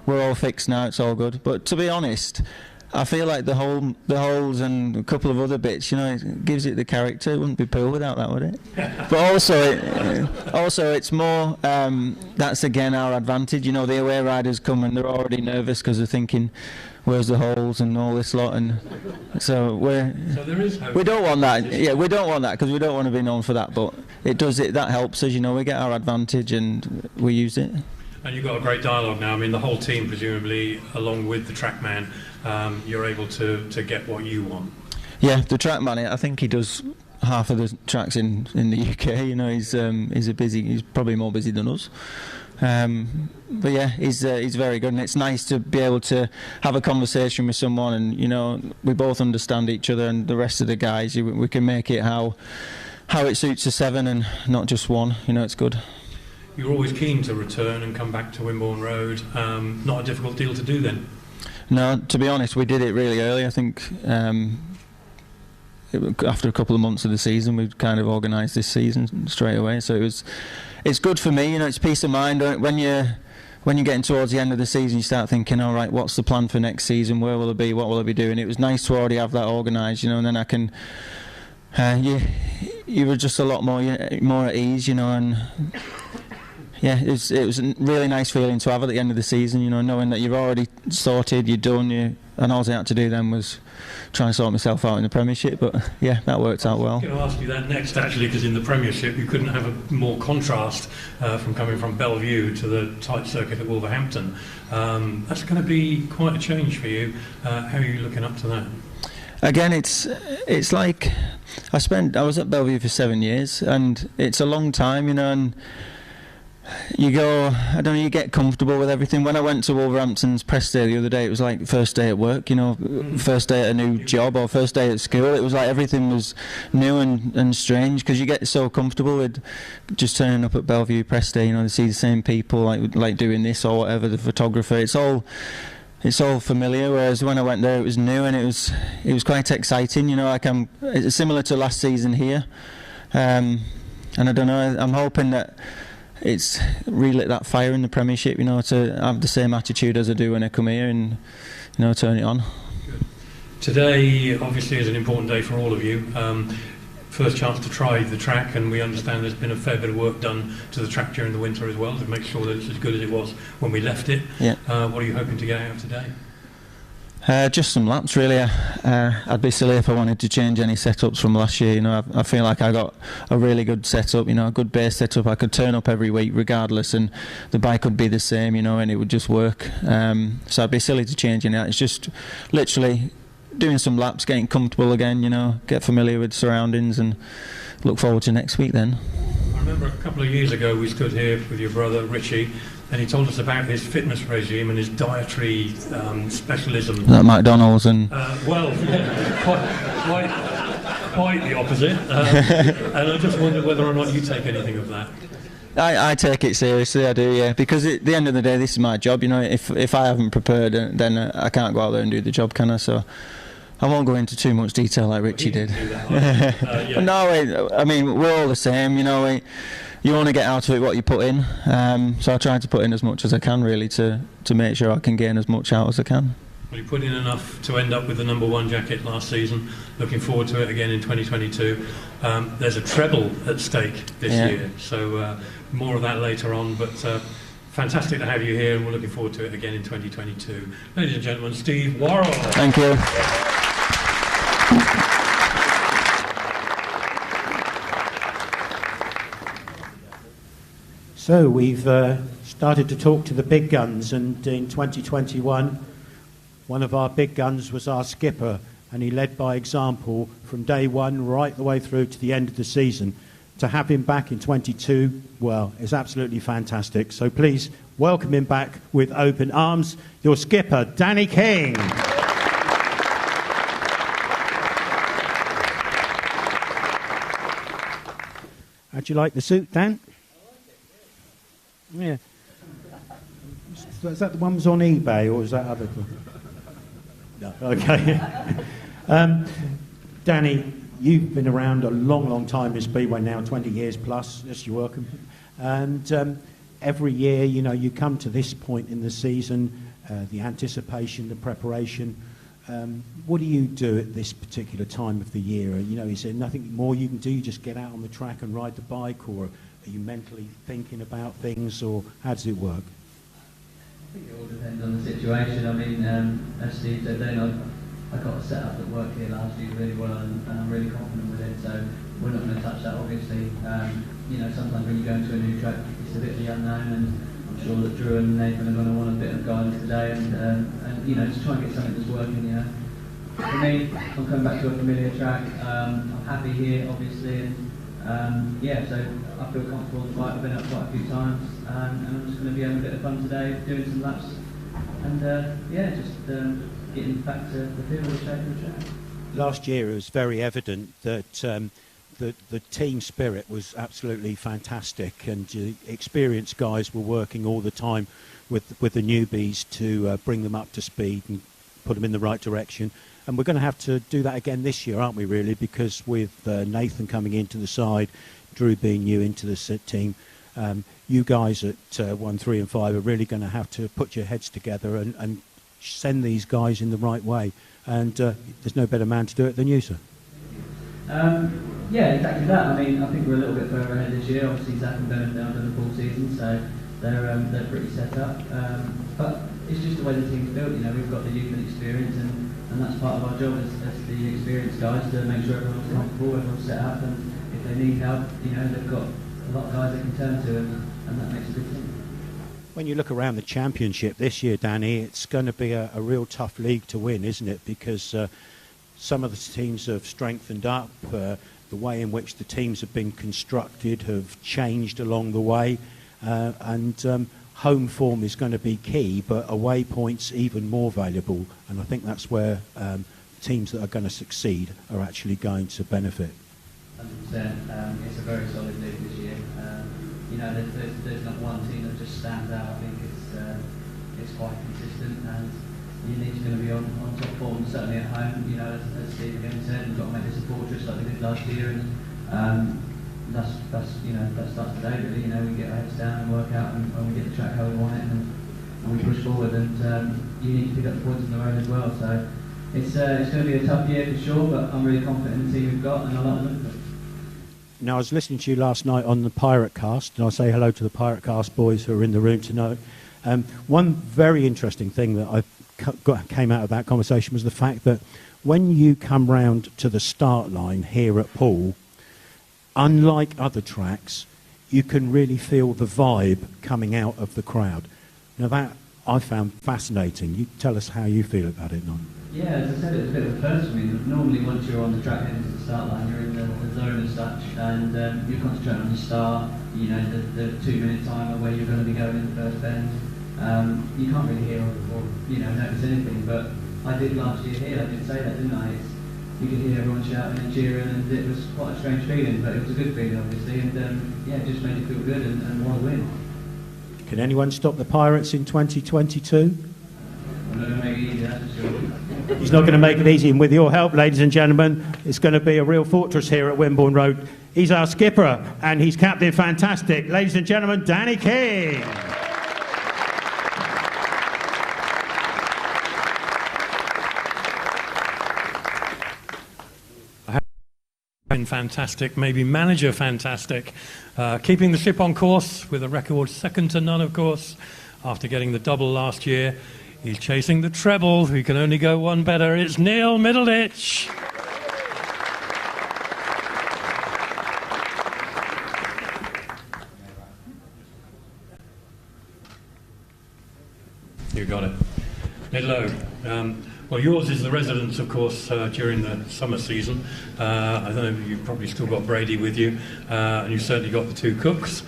we're all fixed now. It's all good. But to be honest, I feel like the holes and a couple of other bits, you know, it gives it the character. It wouldn't be Poole without that, would it? But also it's more, that's again our advantage. You know, the away riders come and they're already nervous because they're thinking, where's the holes and all this lot, and so there is hope. We don't want that. Yeah, we don't want that because we don't want to be known for that. But that helps us. You know, we get our advantage and we use it. And you've got a great dialogue now. I mean, the whole team, presumably, along with the trackman, you're able to get what you want. Yeah, the trackman, I think he does half of the tracks in the UK. You know, he's probably more busy than us. But yeah, he's very good, and it's nice to be able to have a conversation with someone, and you know, we both understand each other, and the rest of the guys, we can make it how it suits the seven and not just one. You know, it's good. You're always keen to return and come back to Wimborne Road. Not a difficult deal to do then? No, to be honest, we did it really early. I think after a couple of months of the season, we kind of organised this season straight away. So it's good for me. You know, it's peace of mind when you're getting towards the end of the season. You start thinking, all right, what's the plan for next season? Where will it be? What will I be doing? It was nice to already have that organised, you know, and then I can. You were just a lot more at ease, you know, and. Yeah, it was a really nice feeling to have at the end of the season, you know, knowing that you're already sorted, you're done, and all I had to do then was try and sort myself out in the Premiership, but yeah, that worked out well. I'm going to ask you that next, actually, because in the Premiership you couldn't have a more contrast from coming from Bellevue to the tight circuit at Wolverhampton. That's going to be quite a change for you. How are you looking up to that? Again, it's like I was at Bellevue for 7 years, and it's a long time, you know, and you go, I don't know, you get comfortable with everything. When I went to Wolverhampton's press day the other day, it was like first day at work, you know, first day at a new job or first day at school. It was like everything was new and strange, because you get so comfortable with just turning up at Bellevue press day, you know, to see the same people like doing this or whatever, the photographer. It's all familiar, whereas when I went there it was new, and it was quite exciting, you know. It's similar to last season here, and I don't know, I'm hoping that it's relit that fire in the Premiership, you know, to have the same attitude as I do when I come here, and you know, turn it on. Good. Today obviously is an important day for all of you. First chance to try the track, and we understand there's been a fair bit of work done to the track during the winter as well to make sure that it's as good as it was when we left it. Yeah. What are you hoping to get out of today? Just some laps, really. I'd be silly if I wanted to change any setups from last year. You know, I feel like I got a really good setup. You know, a good base setup. I could turn up every week regardless, and the bike would be the same. You know, and it would just work. So I'd be silly to change any of that. It's just literally doing some laps, getting comfortable again. You know, get familiar with surroundings, and look forward to next week then. I remember a couple of years ago we stood here with your brother Richie, and he told us about his fitness regime and his dietary specialism. That McDonald's and... Well, yeah, quite the opposite. And I just wondered whether or not you take anything of that. I take it seriously, I do, yeah, because at the end of the day this is my job, you know. If I haven't prepared, then I can't go out there and do the job, can I? So I won't go into too much detail like Richie did. Yeah. No, I mean, we're all the same, you know. You want to get out of it what you put in, so I try to put in as much as I can, really, to make sure I can gain as much out as I can. Well, he put in enough to end up with the #1 jacket last season. Looking forward to it again in 2022. There's a treble at stake this year, so more of that later on. But fantastic to have you here, and we're looking forward to it again in 2022. Ladies and gentlemen, Steve Worrall. Thank you. So we've started to talk to the big guns, and in 2021, one of our big guns was our skipper, and he led by example from day one right the way through to the end of the season. To have him back in 22, well, it's absolutely fantastic. So please welcome him back with open arms, your skipper, Danny King. How'd you like the suit, Dan? Yeah. Is that the one was on eBay, or is that other one? No. Okay. Danny, you've been around a long, long time in Speedway now, 20 years plus. Yes, you're welcome. And every year, you know, you come to this point in the season, the anticipation, the preparation. What do you do at this particular time of the year? You know, is there nothing more you can do? You just get out on the track and ride the bike, or are you mentally thinking about things, or how does it work? I think it all depends on the situation. I mean, as Steve said then, I got a setup that worked here last year really well, and I'm really confident with it, so we're not going to touch that, obviously. You know, sometimes when you go into a new track, it's a bit of the unknown, and I'm sure that Drew and Nathan are going to want a bit of guidance today, and you know, just try and get something that's working, you know. For me, I'm coming back to a familiar track. I'm happy here, obviously, and yeah, so I feel comfortable on the bike. I've been up quite a few times, and I'm just going to be having a bit of fun today, doing some laps, and yeah, just getting back to the field of the shape of the track. Last year it was very evident that the team spirit was absolutely fantastic, and experienced guys were working all the time with the newbies to bring them up to speed and put them in the right direction. And we're going to have to do that again this year, aren't we, really? Because with Nathan coming into the side, Drew being new into the team, you guys at 1, 3 and 5 are really going to have to put your heads together and send these guys in the right way. And there's no better man to do it than you, sir. Yeah, exactly that. I mean, I think we're a little bit further ahead this year. Obviously, Zach and Ben have now done the full season, so they're pretty set up. But it's just the way the team's built. You know, we've got the youth and experience, and that's part of our job as the experienced guys, to make sure everyone's comfortable, everyone's set up, and if they need help, you know, they've got a lot of guys they can turn to, and that makes a good team. When you look around the championship this year, Danny, it's going to be a real tough league to win, isn't it? Because some of the teams have strengthened up. The way in which the teams have been constructed have changed along the way. And home form is going to be key, but away points even more valuable. And I think that's where teams that are going to succeed are actually going to benefit. 100%. It's a very solid league this year. You know, there's not one team that just stands out. I think it's quite consistent, and Unique's going to be on top form, certainly at home. You know, as Steve again said, we've got to make this a fortress like we did last year, and that's you know, that starts today really. You know, we get our heads down and work out, and we get the track how we want it, and we push forward, and you need to pick up the points on the road as well. So it's going to be a tough year for sure, but I'm really confident in the team we've got, and I like the look of it. Now, I was listening to you last night on the Pirate Cast, and I'll say hello to the Pirate Cast boys who are in the room tonight. One very interesting thing that came out of that conversation was the fact that when you come round to the start line here at Poole, unlike other tracks, you can really feel the vibe coming out of the crowd. Now, that I found fascinating. You tell us how you feel about it, Nigel. Yeah, as I said, it was a bit of a first for me. Normally, once you're on the track heading to the start line, you're in the zone as such, and you're concentrating on the start, you know, the 2-minute timer where you're going to be going in the first bend. You can't really hear or you know, notice anything, but I did last year here. I did say that, didn't I? You could hear everyone shouting and cheering, and it was quite a strange feeling, but it was a good feeling, obviously, and yeah, it just made you feel good and want to win. Can anyone stop the Pirates in 2022? I'm not going to make it easy, that's for sure. He's not going to make it easy, and with your help, ladies and gentlemen, it's going to be a real fortress here at Wimborne Road. He's our skipper, and he's Captain Fantastic. Ladies and gentlemen, Danny King. Captain fantastic, maybe manager fantastic. Keeping the ship on course with a record second to none, of course, after getting the double last year. He's chasing the treble. He can only go one better. It's Neil Middleditch. You got it. Midlow. Well, yours is the residence, of course, during the summer season. I don't know, you've probably still got Brady with you, and you've certainly got the two cooks.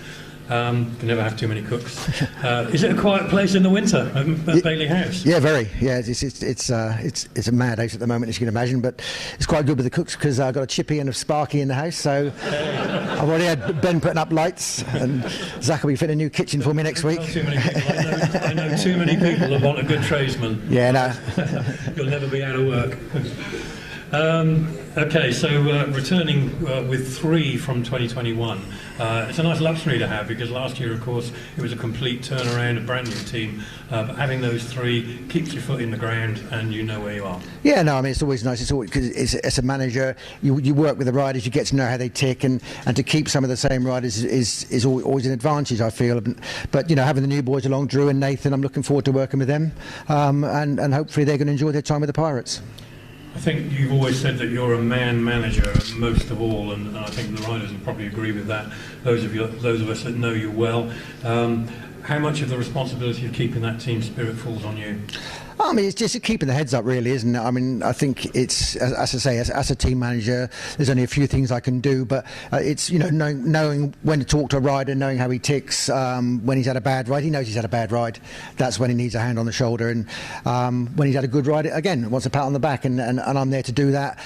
Can never have too many cooks. Is it a quiet place in the winter at Bailey House? Yeah, very. Yeah, it's a madhouse at the moment, as you can imagine, but it's quite good with the cooks because I've got a Chippy and a Sparky in the house, so I've already had Ben putting up lights, and Zach will be fitting a new kitchen for me next week. Not too many people. I know too many people that want a good tradesman. Yeah, no. You'll never be out of work. Okay, so returning with 3 from 2021. It's a nice luxury to have because last year, of course, it was a complete turnaround, a brand new team. But having those 3 keeps your foot in the ground and you know where you are. Yeah, no, I mean, it's always nice. It's always, because as a manager, you work with the riders, you get to know how they tick, and to keep some of the same riders is always an advantage, I feel. But, you know, having the new boys along, Drew and Nathan, I'm looking forward to working with them. And hopefully they're going to enjoy their time with the Pirates. I think you've always said that you're a man manager most of all, and I think the riders will probably agree with that. Those of us that know you well. How much of the responsibility of keeping that team spirit falls on you? I mean, it's just keeping the heads up, really, isn't it? I mean, I think it's, as I say, as a team manager, there's only a few things I can do, but it's, you know, knowing when to talk to a rider, knowing how he ticks, when he's had a bad ride. He knows he's had a bad ride. That's when he needs a hand on the shoulder, and when he's had a good ride, again, wants a pat on the back, and I'm there to do that.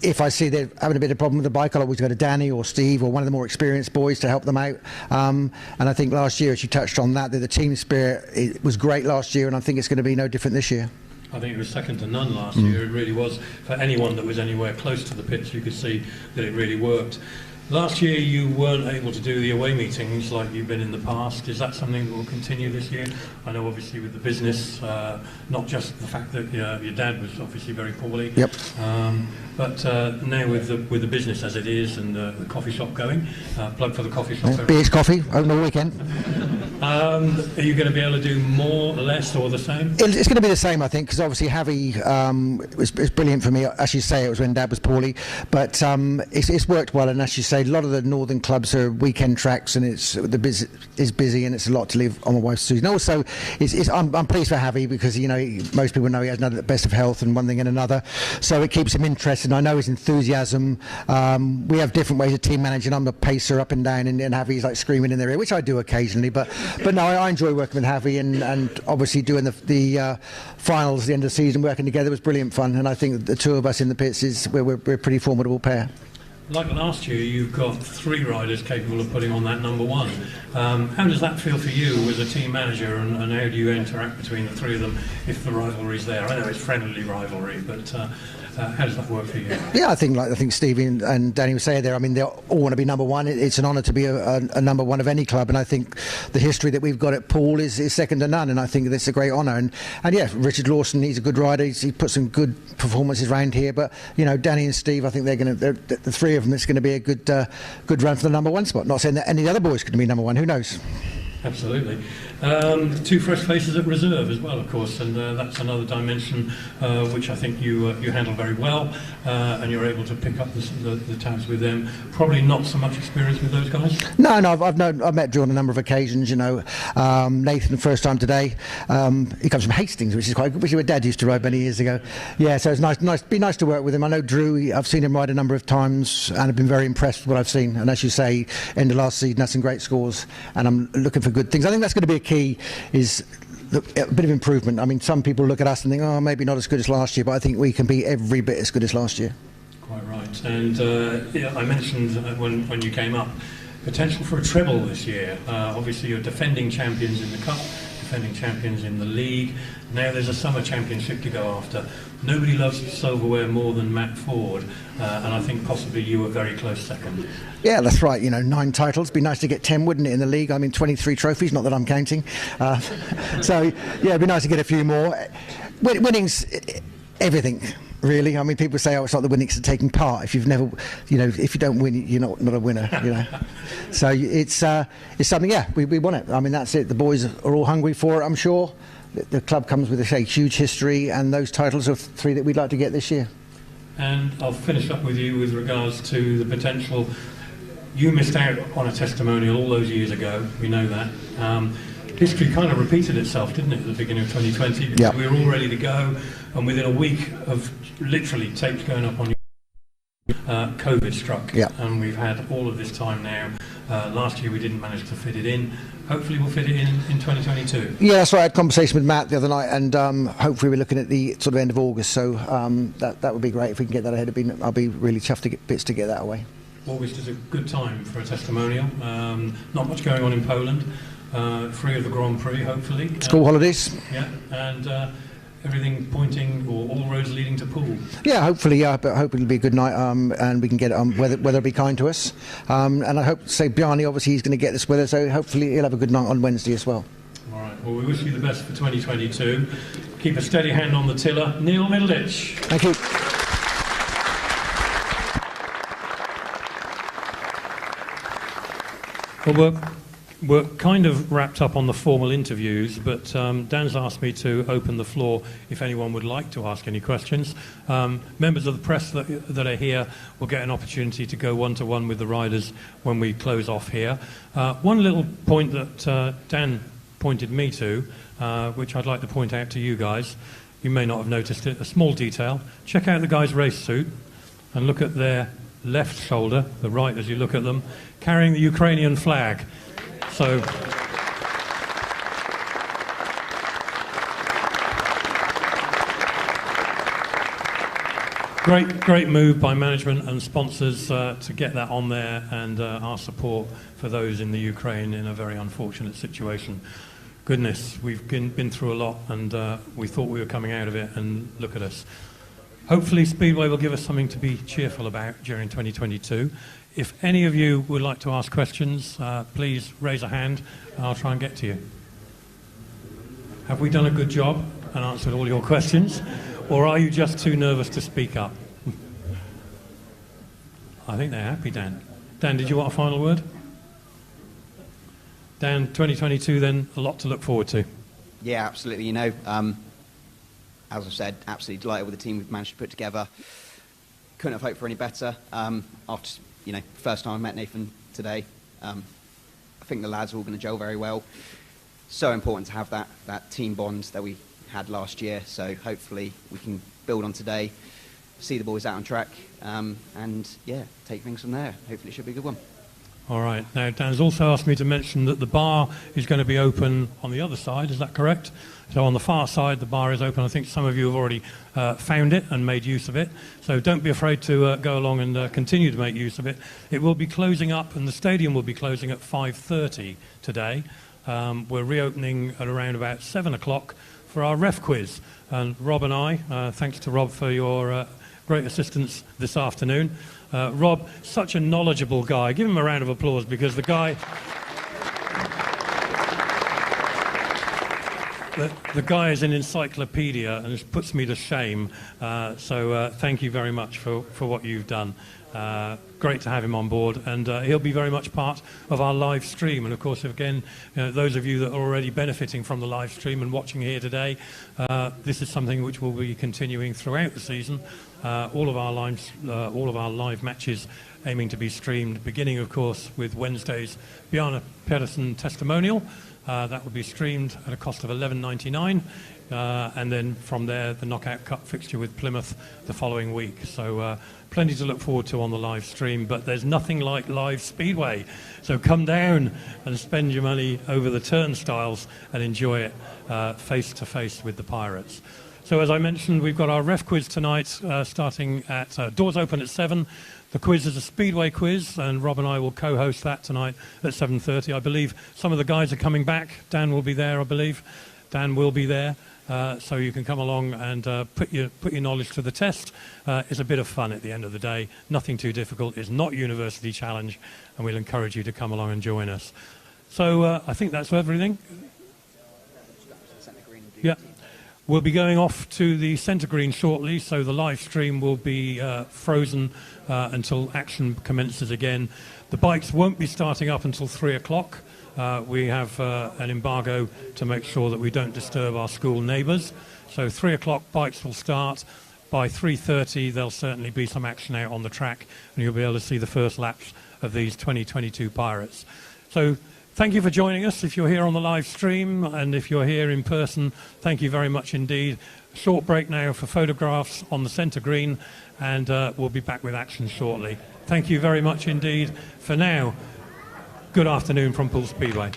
If I see they're having a bit of a problem with the bike, I'll always go to Danny or Steve or one of the more experienced boys to help them out. And I think last year, as you touched on that, the team spirit, it was great last year, and I think it's going to be no different this year. I think it was second to none last year. It really was. For anyone that was anywhere close to the pits, you could see that it really worked. Last year you weren't able to do the away meetings like you've been in the past. Is that something that will continue this year? I know obviously with the business, not just the fact that your dad was obviously very poorly. Yep. But now with the business as it is and the coffee shop going, plug for the coffee shop. Beers, coffee, open all weekend. Are you going to be able to do more, less, or the same? It's going to be the same, I think, because obviously Javi was brilliant for me. As you say, it was when Dad was poorly, but it's worked well. And as you say, a lot of the northern clubs are weekend tracks, and it's busy, and it's a lot to leave on my wife's season. Also, I'm pleased for Javi because most people know he has none of the best of health and one thing and another, so it keeps him interested. I know his enthusiasm. We have different ways of team managing. I'm the pacer up and down, and Javi's like screaming in their ear, which I do occasionally. But no, I enjoy working with Javi, and obviously doing the finals at the end of the season, working together was brilliant fun. And I think the two of us in the pits we're a pretty formidable pair. Like last year, you've got 3 riders capable of putting on that number 1. How does that feel for you as a team manager, and how do you interact between the 3 of them if the rivalry's there? I know it's friendly rivalry, but how does that work for you? Yeah, I think Stevie and Danny were saying there. I mean, they all want to be number 1. It's an honour to be a number 1 of any club, and I think the history that we've got at Poole is second to none, and I think that's a great honour. And yeah, Richard Lawson, he's a good rider. He put some good performances around here, but Danny and Steve, I think the 3 of them, it's going to be a good run for the number 1 spot. Not saying that any other boys could be number 1. Who knows? Absolutely. 2 fresh faces at reserve as well, of course, and that's another dimension which I think you handle very well, and you're able to pick up the tabs with them. Probably not so much experience with those guys. No, I've met Drew on a number of occasions. Nathan, first time today. He comes from Hastings, which is quite good, which my dad used to ride many years ago. Yeah, so it's nice to work with him. I know Drew. I've seen him ride a number of times, and I've been very impressed with what I've seen. And as you say, end of last season, had some great scores, and I'm looking for good things. I think that's going to be a key, is a bit of improvement. I mean, some people look at us and think, oh, maybe not as good as last year, but I think we can be every bit as good as last year. Quite right. And I mentioned when you came up, potential for a treble this year. Obviously, you're defending champions in the Cup, defending champions in the league. Now there's a summer championship to go after. Nobody loves silverware more than Matt Ford, and I think possibly you were very close second. Yeah, that's right. 9 titles. Be nice to get 10, wouldn't it, in the league? I mean, 23 trophies, not that I'm counting. So, yeah, it'd be nice to get a few more. Winning's everything. Really, I mean, people say, "Oh, it's not the winning; it's the taking part." If you've never, you know, if you don't win, you're not a winner. You know, so it's something. Yeah, we want it. I mean, that's it. The boys are all hungry for it. I'm sure. The club comes with a huge history, and those titles are 3 that we'd like to get this year. And I'll finish up with you with regards to the potential. You missed out on a testimonial all those years ago. We know that. History kind of repeated itself, didn't it, at the beginning of 2020? Because yep. we were all ready to go, and within a week of literally tapes going up on your COVID struck, yep. and we've had all of this time now. Last year we didn't manage to fit it in. Hopefully we'll fit it in 2022. Yeah, that's right. I had a conversation with Matt the other night, and hopefully we're looking at the sort of end of August. So that would be great if we can get that ahead. I'll be really tough to get that away. August is a good time for a testimonial. Not much going on in Poland. Free of the Grand Prix, hopefully. School holidays. Yeah, and everything pointing, or all roads leading to Poole. Yeah, hopefully, but hopefully it'll be a good night, and we can get it. Weather be kind to us, and I hope. Say Bjarni, obviously he's going to get this weather, so hopefully he'll have a good night on Wednesday as well. All right. Well, we wish you the best for 2022. Keep a steady hand on the tiller, Neil Middleditch. Thank you. Well, we're kind of wrapped up on the formal interviews, but Dan's asked me to open the floor if anyone would like to ask any questions. Members of the press that are here will get an opportunity to go one-to-one with the riders when we close off here. One little point that Dan pointed me to, which I'd like to point out to you guys, you may not have noticed it, a small detail. Check out the guy's race suit and look at their left shoulder, the right as you look at them, carrying the Ukrainian flag. So, great move by management and sponsors to get that on there, and our support for those in the Ukraine in a very unfortunate situation. Goodness, we've been through a lot, and we thought we were coming out of it, and look at us. Hopefully Speedway will give us something to be cheerful about during 2022. If any of you would like to ask questions, please raise a hand and I'll try and get to you. Have we done a good job and answered all your questions? Or are you just too nervous to speak up? I think they're happy, Dan. Dan, did you want a final word? Dan, 2022 then, a lot to look forward to. Yeah, absolutely. You know, as I've said, absolutely delighted with the team we've managed to put together. Couldn't have hoped for any better. After, you know, first time I met Nathan today, I think the lads are all going to gel very well. So important to have that team bond that we had last year. So hopefully we can build on today, see the boys out on track, and yeah, take things from there. Hopefully it should be a good one. All right. Now, Dan's also asked me to mention that the bar is going to be open on the other side. Is that correct? So on the far side, the bar is open. I think some of you have already found it and made use of it. So don't be afraid to go along and continue to make use of it. It will be closing up, and the stadium will be closing at 5:30 today. We're reopening at around about 7 o'clock for our ref quiz. And Rob and I, thanks to Rob for your great assistance this afternoon. Rob, such a knowledgeable guy. Give him a round of applause, because the guy... The guy is an encyclopedia, and it puts me to shame. So thank you very much for what you've done. Great to have him on board, and he'll be very much part of our live stream. And of course, again, those of you that are already benefiting from the live stream and watching here today, this is something which will be continuing throughout the season. All of our live matches aiming to be streamed, beginning, of course, with Wednesday's Bjarne Pedersen testimonial. That will be streamed at a cost of $11.99, and then from there the Knockout Cup fixture with Plymouth the following week. So plenty to look forward to on the live stream, but there's nothing like live Speedway. So come down and spend your money over the turnstiles and enjoy it face to face with the Pirates. So as I mentioned, we've got our ref quiz tonight, starting at doors open at 7. The quiz is a Speedway quiz, and Rob and I will co-host that tonight at 7:30. I believe some of the guys are coming back. Dan will be there, I believe. Dan will be there, so you can come along and put your knowledge to the test. It's a bit of fun at the end of the day. Nothing too difficult. It's not University Challenge, and we'll encourage you to come along and join us. So I think that's everything. Yeah. We'll be going off to the centre green shortly, so the live stream will be frozen until action commences again. The bikes won't be starting up until 3 o'clock. We have an embargo to make sure that we don't disturb our school neighbours. So 3 o'clock bikes will start. By 3:30 there'll certainly be some action out on the track, and you'll be able to see the first laps of these 2022 Pirates. So thank you for joining us if you're here on the live stream, and if you're here in person, thank you very much indeed. Short break now for photographs on the centre green, and we'll be back with action shortly. Thank you very much indeed. For now, good afternoon from Poole Speedway.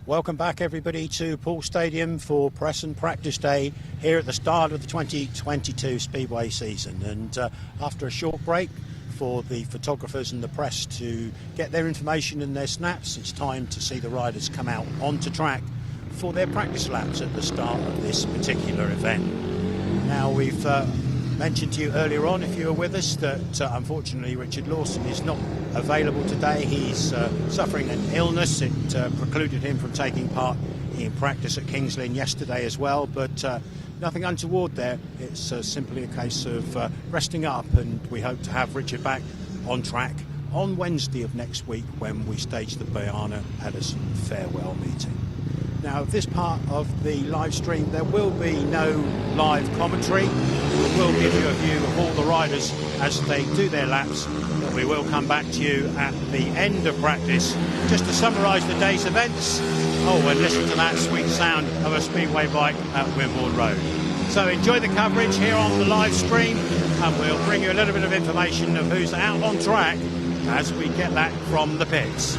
Welcome back, everybody, to Poole Stadium for press and practice day here at the start of the 2022 Speedway season. And after a short break for the photographers and the press to get their information and their snaps, it's time to see the riders come out onto track for their practice laps at the start of this particular event. Now, we've mentioned to you earlier on, if you were with us, that unfortunately Richard Lawson is not available today. He's suffering an illness. It precluded him from taking part in practice at Kings Lynn yesterday as well, but nothing untoward there. It's simply a case of resting up, and we hope to have Richard back on track on Wednesday of next week when we stage the Bayana Addison farewell meeting. Now, this part of the live stream, there will be no live commentary. We will give you a view of all the riders as they do their laps, but we will come back to you at the end of practice just to summarise the day's events. Oh, and listen to that sweet sound of a Speedway bike at Wimborne Road. So enjoy the coverage here on the live stream, and we'll bring you a little bit of information of who's out on track as we get that from the pits.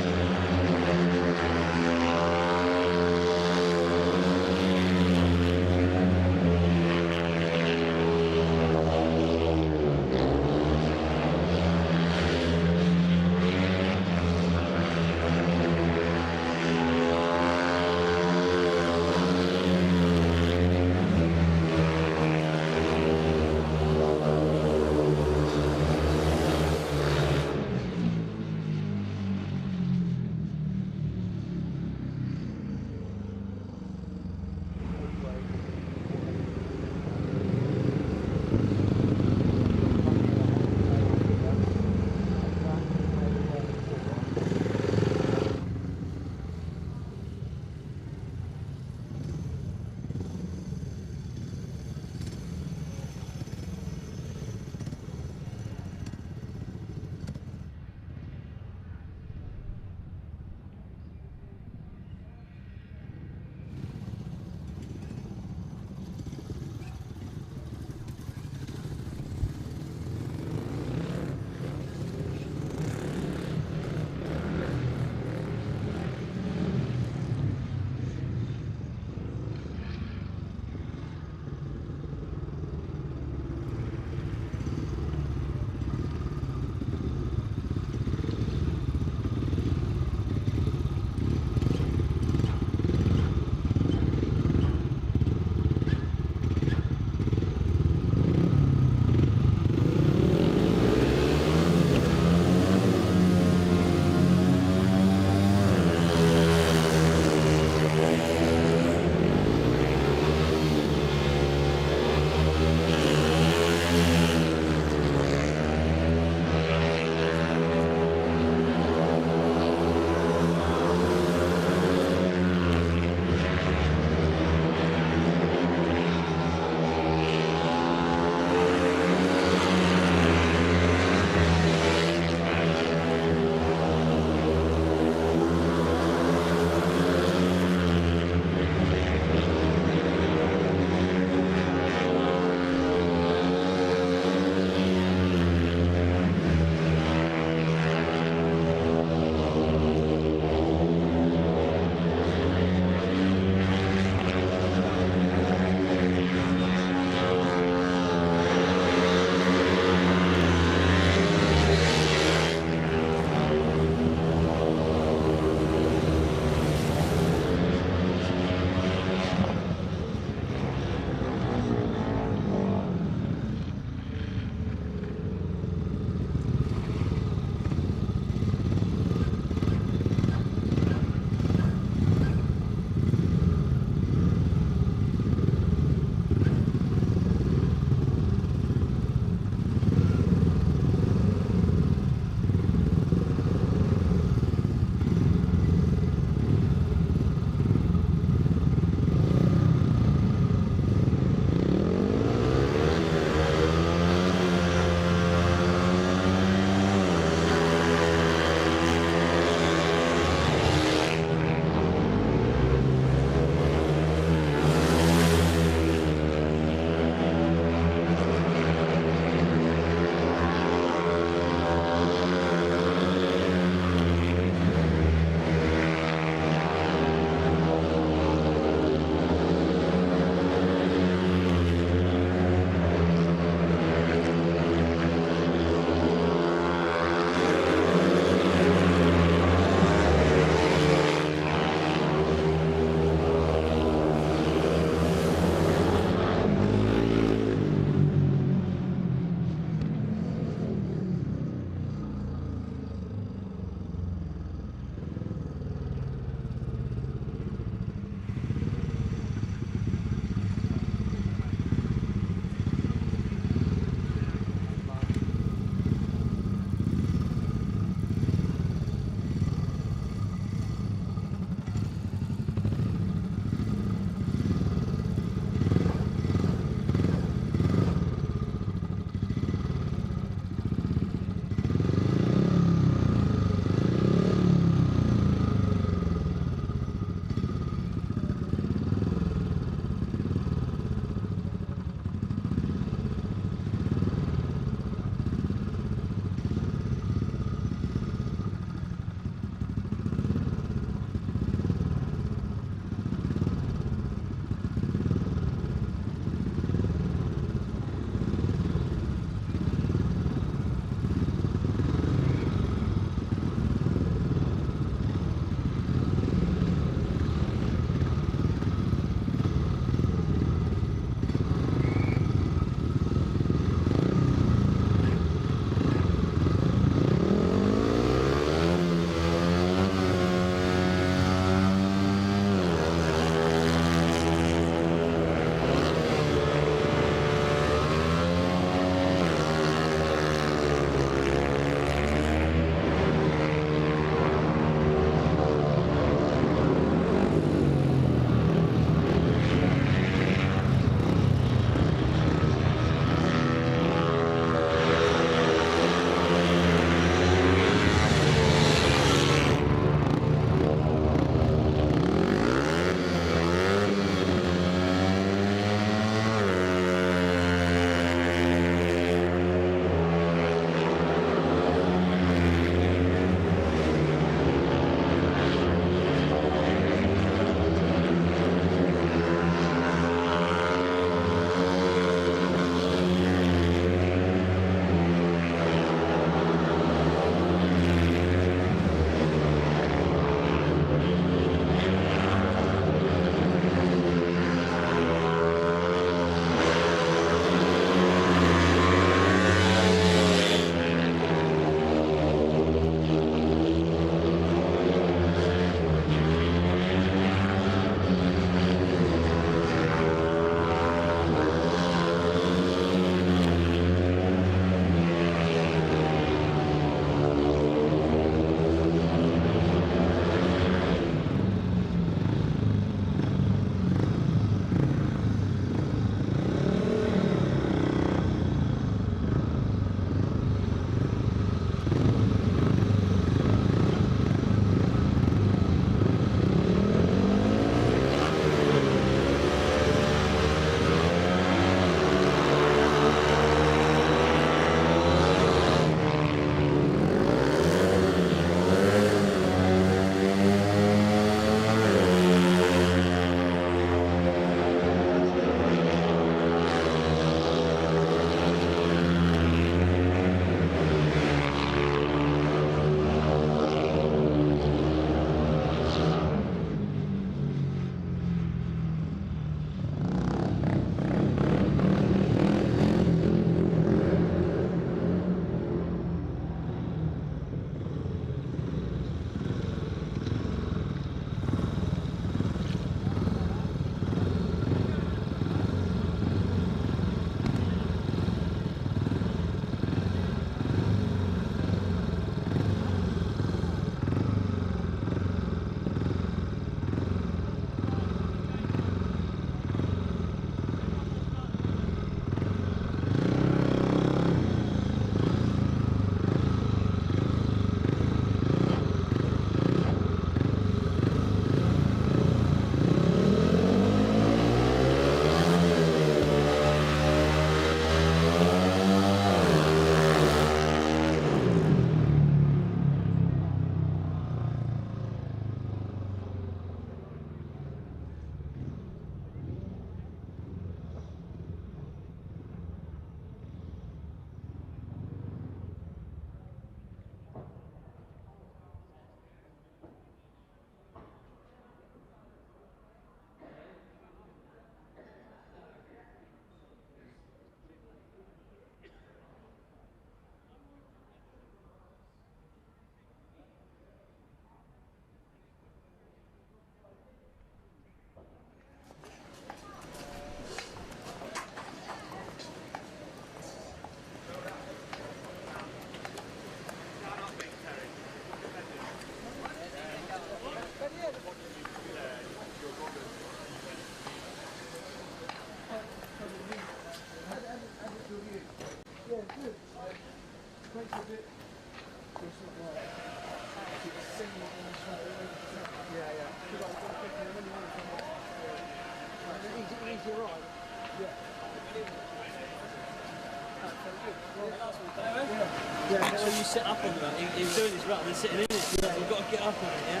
set up on the run. He was doing his run and sitting in it. Yeah. You've got to get up on it, yeah?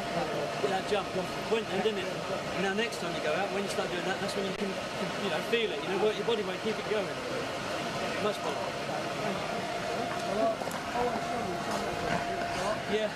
Get that jump. Went then, didn't it? And now next time you go out, when you start doing that, that's when you can feel it. Work your body weight, keep it going. Much better. Yeah.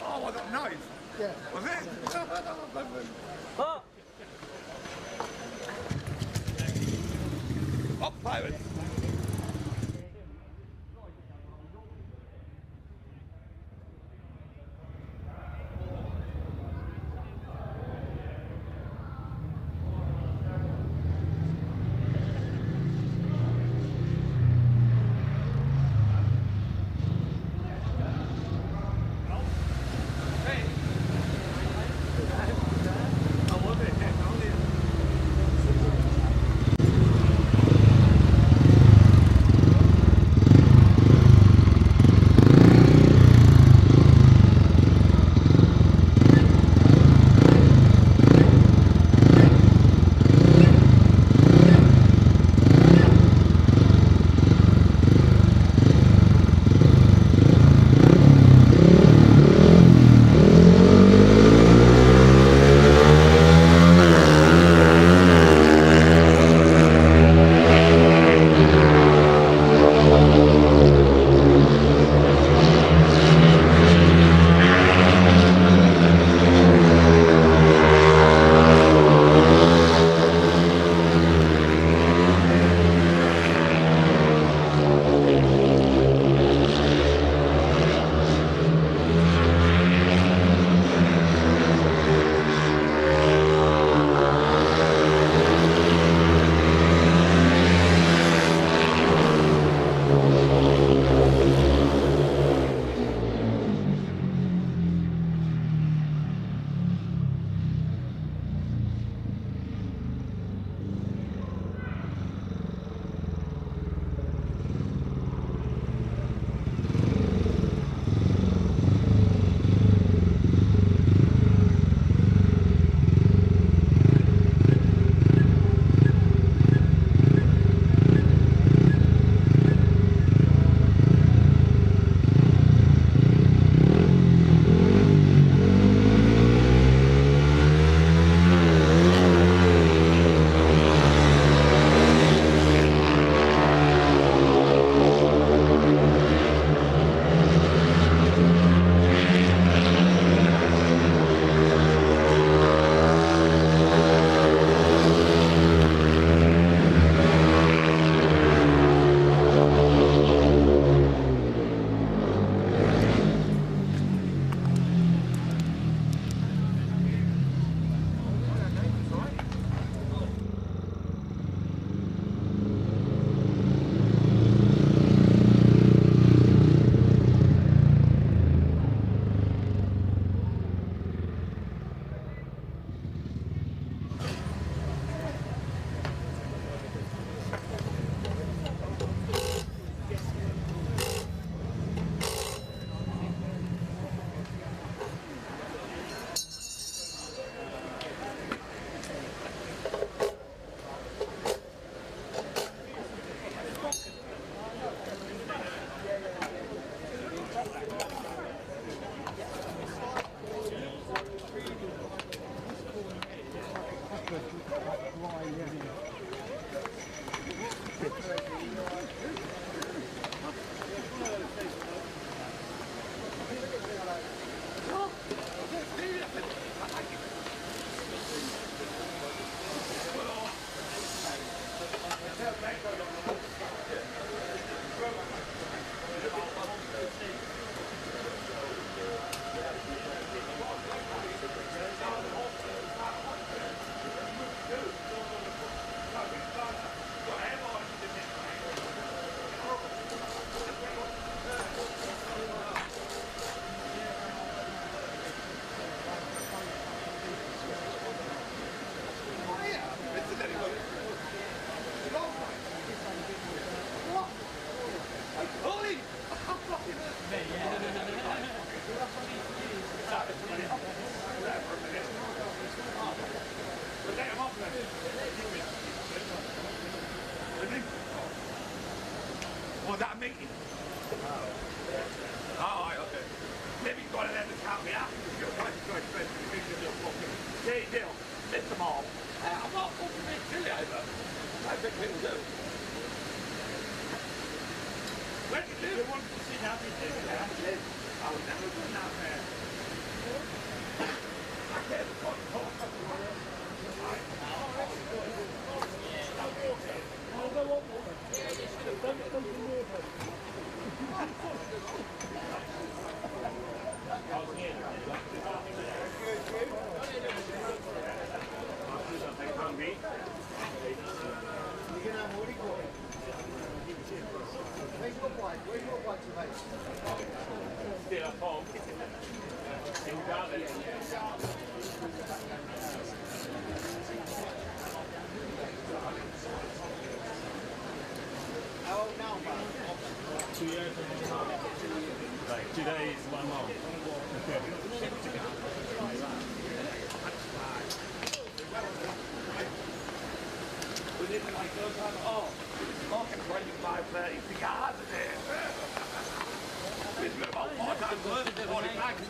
Oh, I got noise. Yeah. Was it? Up, Pirates. drinking. Oh, right, okay. Maybe you've got to let the count me out. You're trying to try to spend the big deal fucking. Yeah, deal. Lift them all. I'm not fucking being silly over. I think people do. Where do you live? You want to see how you live? Where I live? I was never going out there. I can't talk. Where's your bike to make? Still at home. In Garden. How old now, man? 2 years and 1 month. Like 2 days, 1 month. We didn't like those on, smoking 25, 30 cigars in there. It's been about 4 times worse than 40 packs.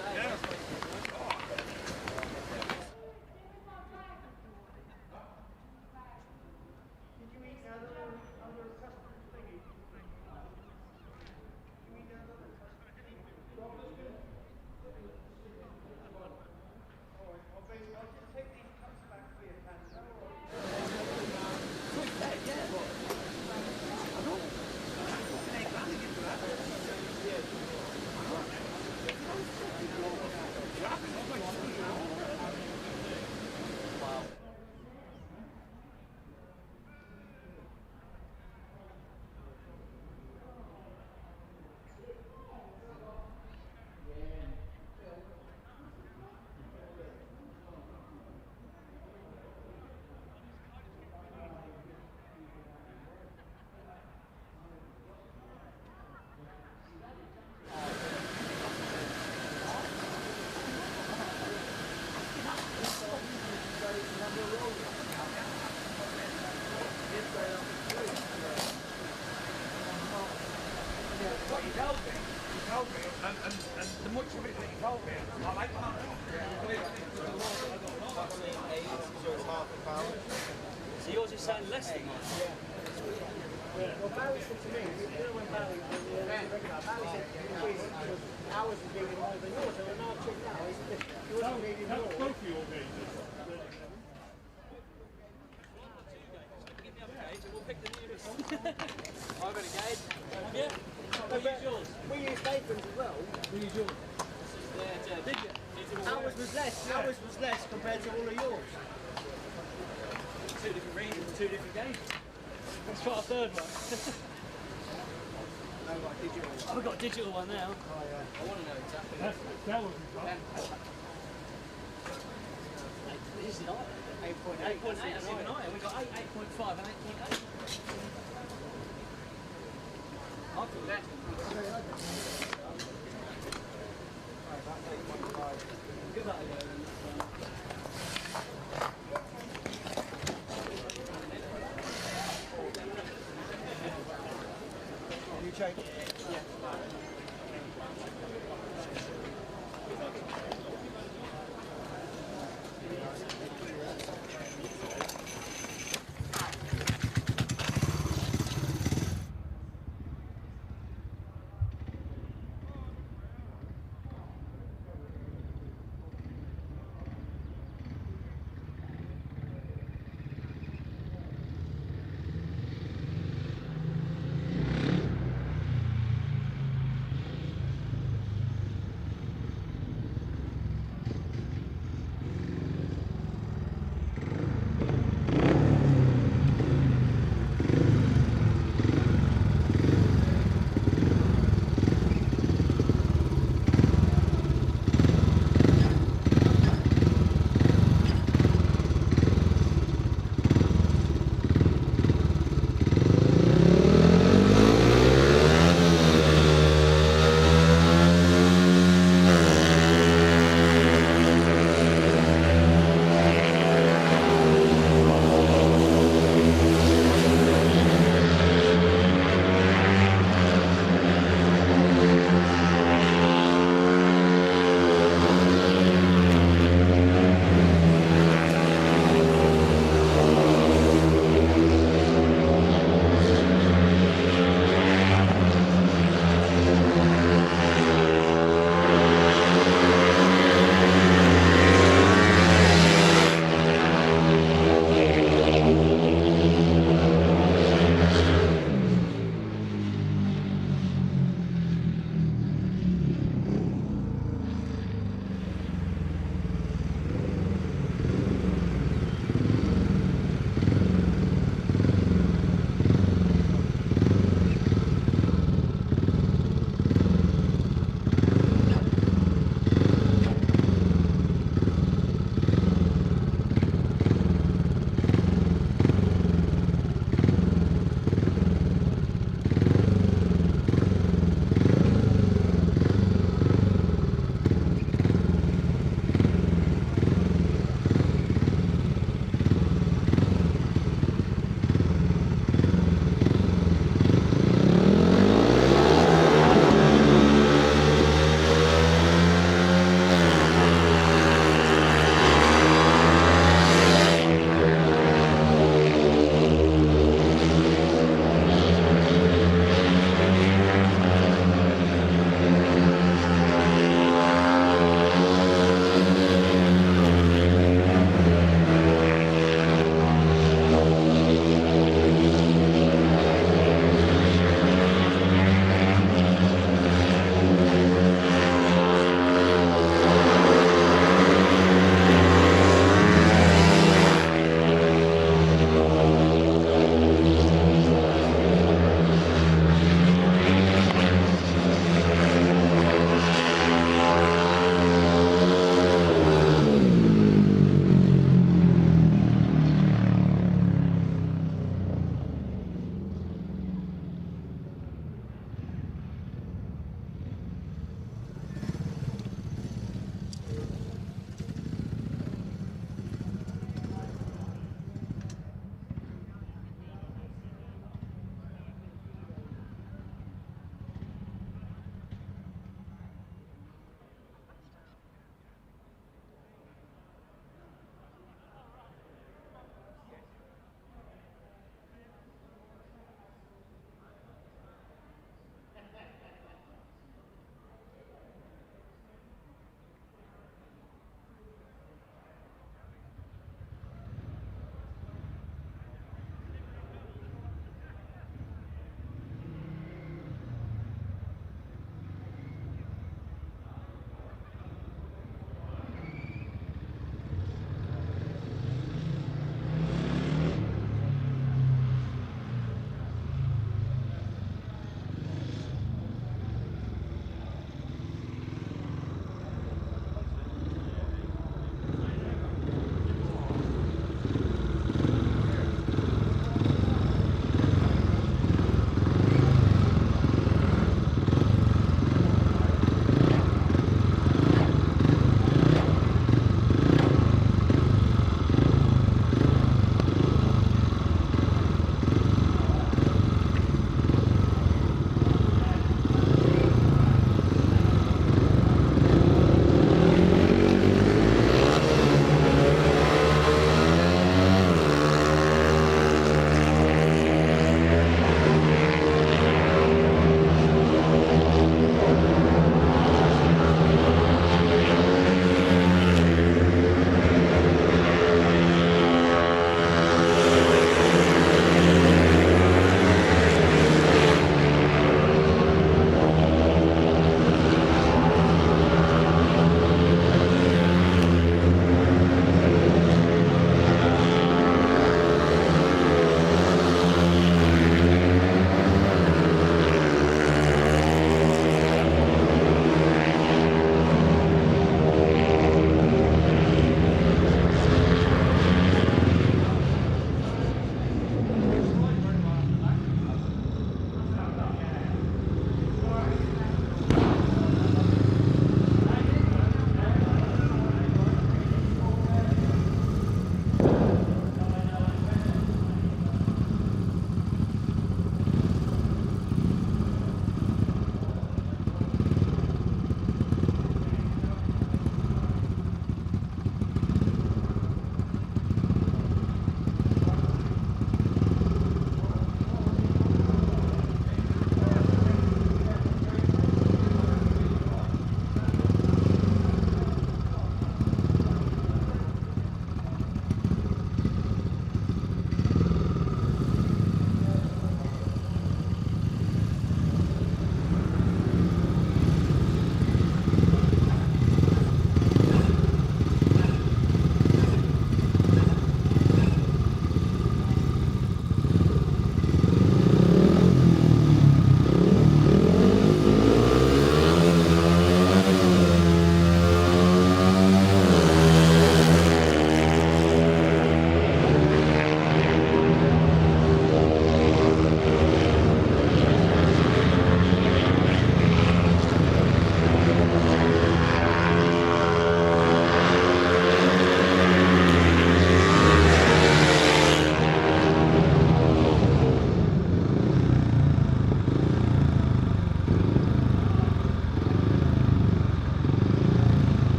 What you told me, and the much of it that you told me, I like that. So yours is saying less than mine? Well, Barry said to me, you know when Barry said ours is being more than yours, and when I checked out, it wasn't really more. Both of your gauges. Give me up a gauge and we'll pick the nearest. I've got a gauge. Yeah? We'll use yours. We use Nathan's as well. We use yours. Yeah, did you? Ours was less compared to all of yours. 2 different readings, 2 different gauges. Let's try a third one. No, like digital. I've got a digital one now. Oh, yeah. I want to know exactly. That wasn't fun. This is 8.8. 8.8, that's even higher. We've got 8.5 and 8.8. I feel that. Give that a go. You change?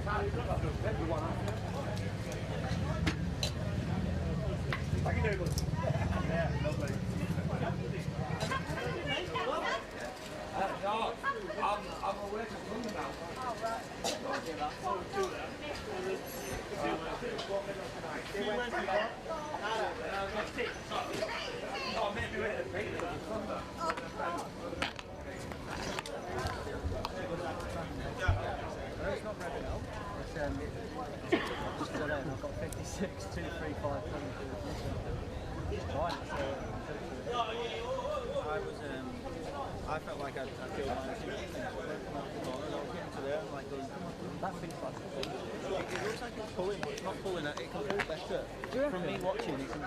I'm aware to run now. It's not red now. It's just today and I've got 56, 2, 3, 5, 22. I felt like I killed my team. Like that finished like it looks like it's pulling, but it's not pulling. It can pull better. From me watching, it can.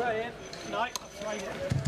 Try it. No, I've tried it.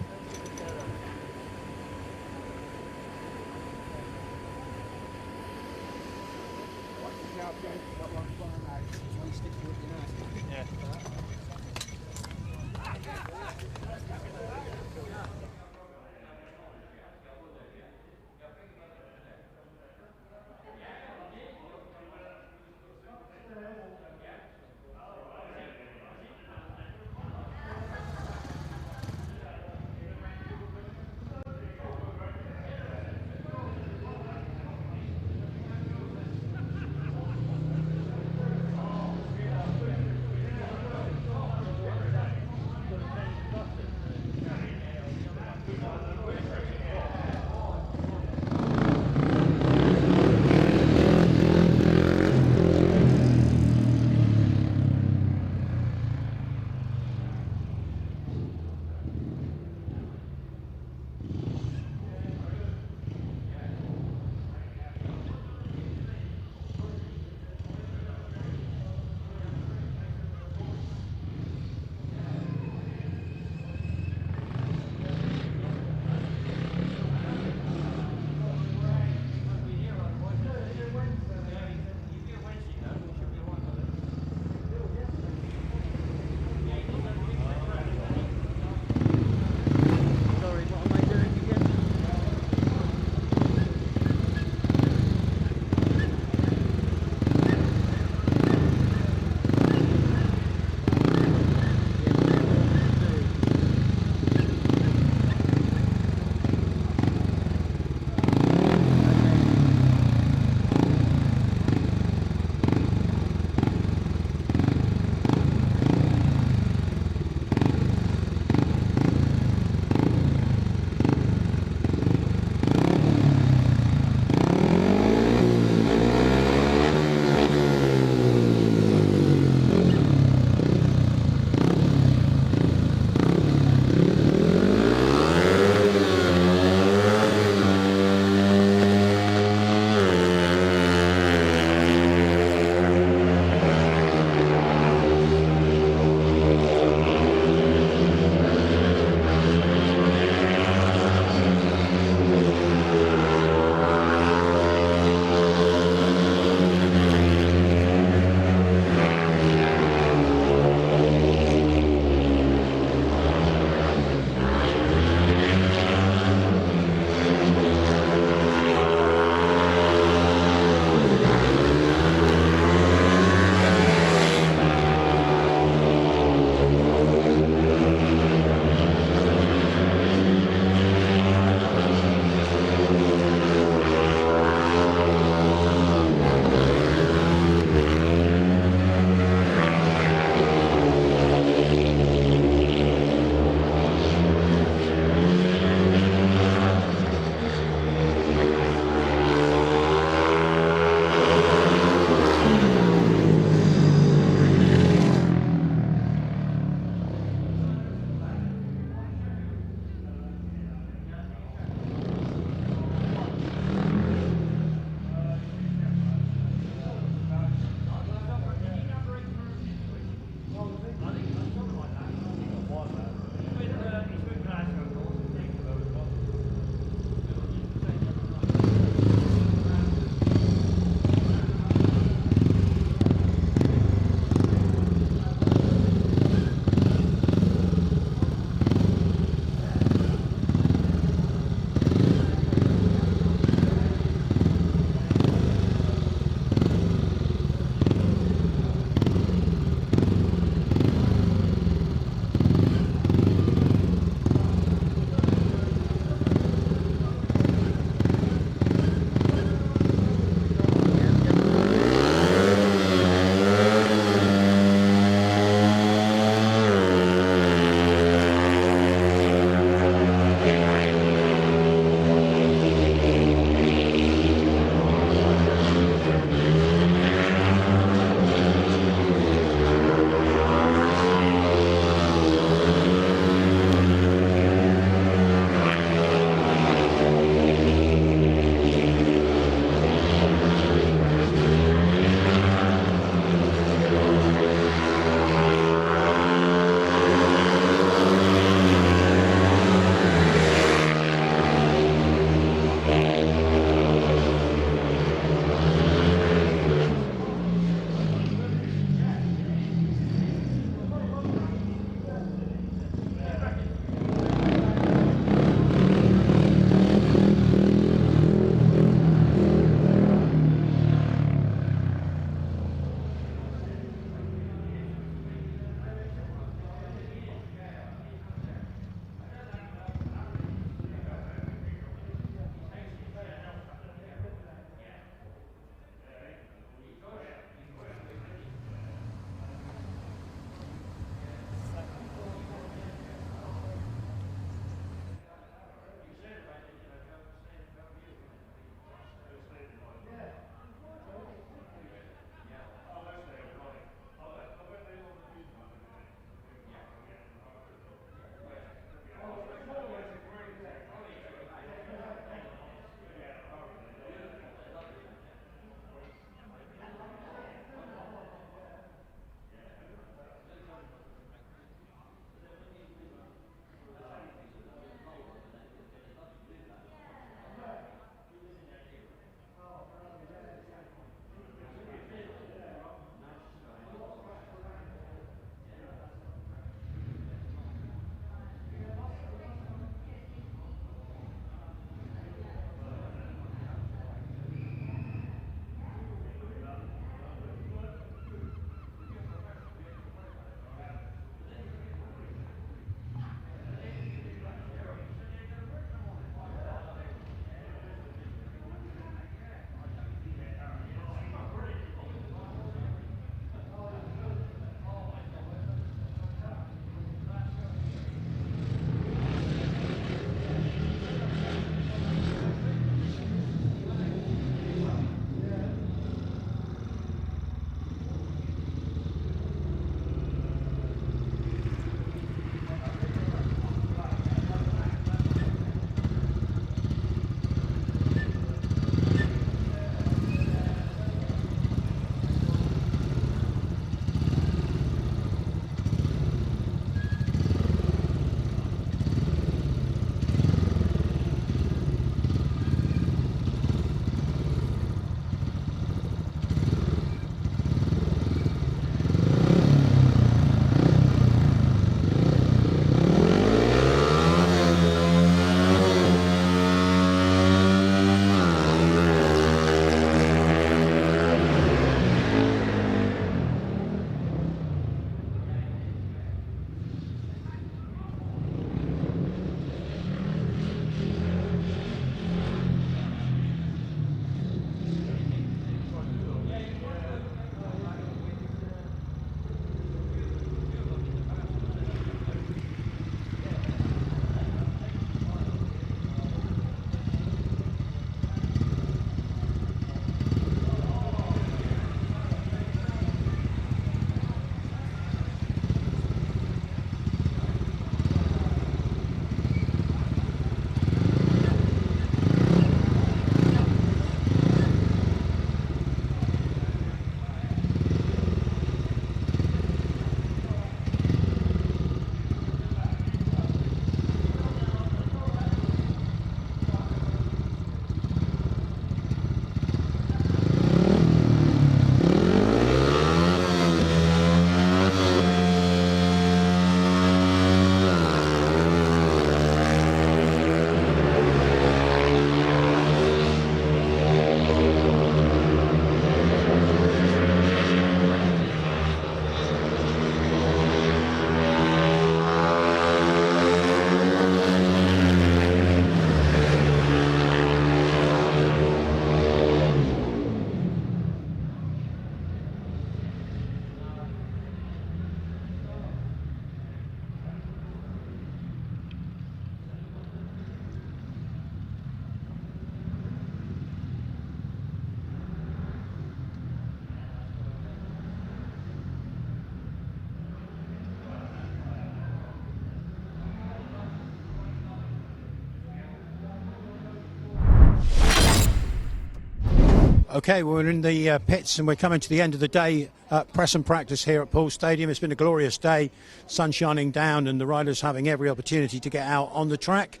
Okay, we're in the pits and we're coming to the end of the day at press and practice here at Poole Stadium. It's been a glorious day, sun shining down and the riders having every opportunity to get out on the track.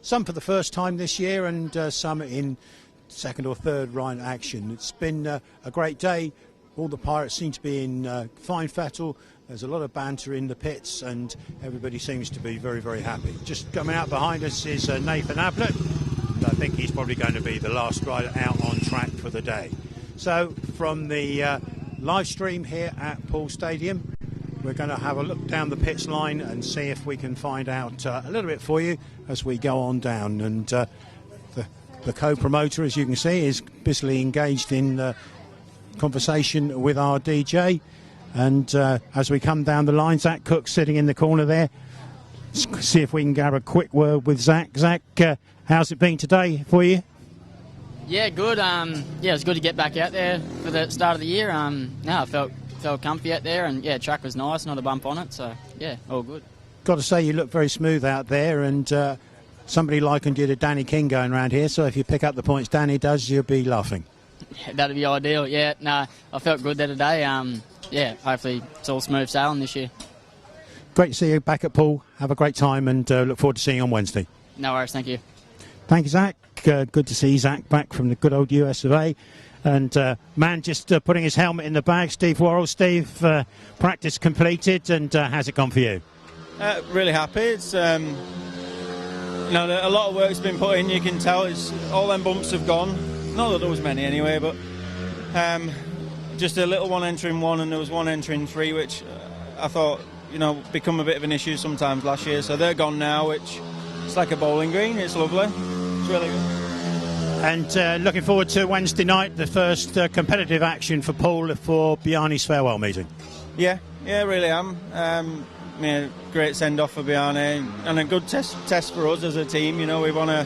Some for the first time this year and some in second or third round action. It's been a great day. All the pirates seem to be in fine fettle. There's a lot of banter in the pits and everybody seems to be very, very happy. Just coming out behind us is Nathan Ablitt. I think he's probably going to be the last rider out on track for the day. So from the live stream here at Poole Stadium, we're going to have a look down the pits line and see if we can find out a little bit for you as we go on down. And the co-promoter, as you can see, is busily engaged in conversation with our DJ. And as we come down the line, Zach Cook's sitting in the corner there. See if we can grab a quick word with Zach. Zach, how's it been today for you? Yeah, good. Yeah, it was good to get back out there for the start of the year. I felt comfy out there, and yeah, track was nice, not a bump on it. So yeah, all good. Got to say, you look very smooth out there, and somebody likened you to Danny King going around here. So if you pick up the points Danny does, you'll be laughing. Yeah, that'd be ideal. Yeah, no, I felt good there today. Yeah, hopefully it's all smooth sailing this year. Great to see you back at Poole. Have a great time and look forward to seeing you on Wednesday. No worries, thank you. Thank you, Zach. Good to see Zach back from the good old US of A. And man just putting his helmet in the bag, Steve Worrall. Steve, practice completed, and how's it gone for you? Really happy. It's a lot of work's been put in. You can tell it's all them bumps have gone. Not that there was many anyway, but just a little one entering one, and there was one entering three, which I thought become a bit of an issue sometimes last year. So they're gone now, which it's like a bowling green. It's lovely. It's really good. And looking forward to Wednesday night, the first competitive action for Poole for Bjarne's farewell meeting. Yeah, really am. Great send-off for Bjarne and a good test for us as a team. We want to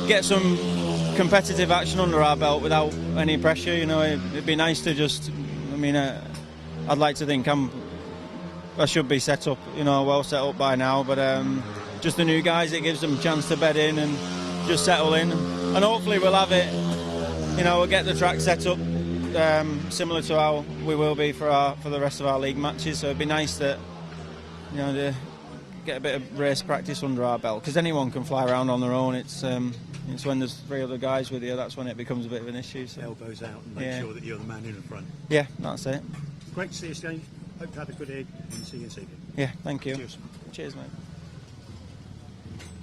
get some competitive action under our belt without any pressure. It'd be nice to just. I'd like to think I should be set up, well set up by now. But just the new guys, it gives them a chance to bed in and just settle in, and hopefully we'll have it. We'll get the track set up similar to how we will be for the rest of our league matches. So it'd be nice that to get a bit of race practice under our belt, because anyone can fly around on their own. It's when there's three other guys with you, that's when it becomes a bit of an issue. So. Elbows out and make sure that you're the man in the front. Yeah, that's it. Great to see you, Steve. Hope to have a good day and see you this evening. Yeah, thank you. Cheers, mate.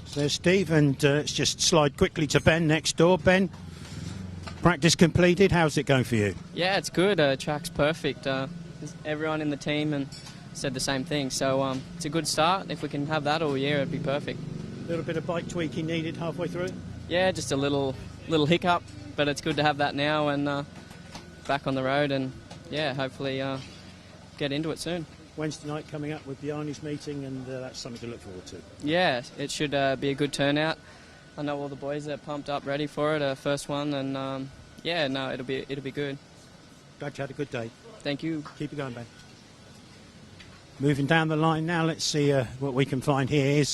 So there's Steve, and let's just slide quickly to Ben next door. Ben, practice completed. How's it going for you? Yeah, it's good. Track's perfect. Everyone in the team and said the same thing. So it's a good start. If we can have that all year, it'd be perfect. A little bit of bike tweaking needed halfway through? Yeah, just a little hiccup, but it's good to have that now and back on the road, and yeah, hopefully get into it soon. Wednesday night coming up with Bjarne's meeting, and that's something to look forward to. Yeah, it should be a good turnout. I know all the boys are pumped up, ready for it. First one, and yeah, no, it'll be good. Glad you had a good day. Thank you. Keep it going, Ben. Moving down the line now, let's see what we can find here.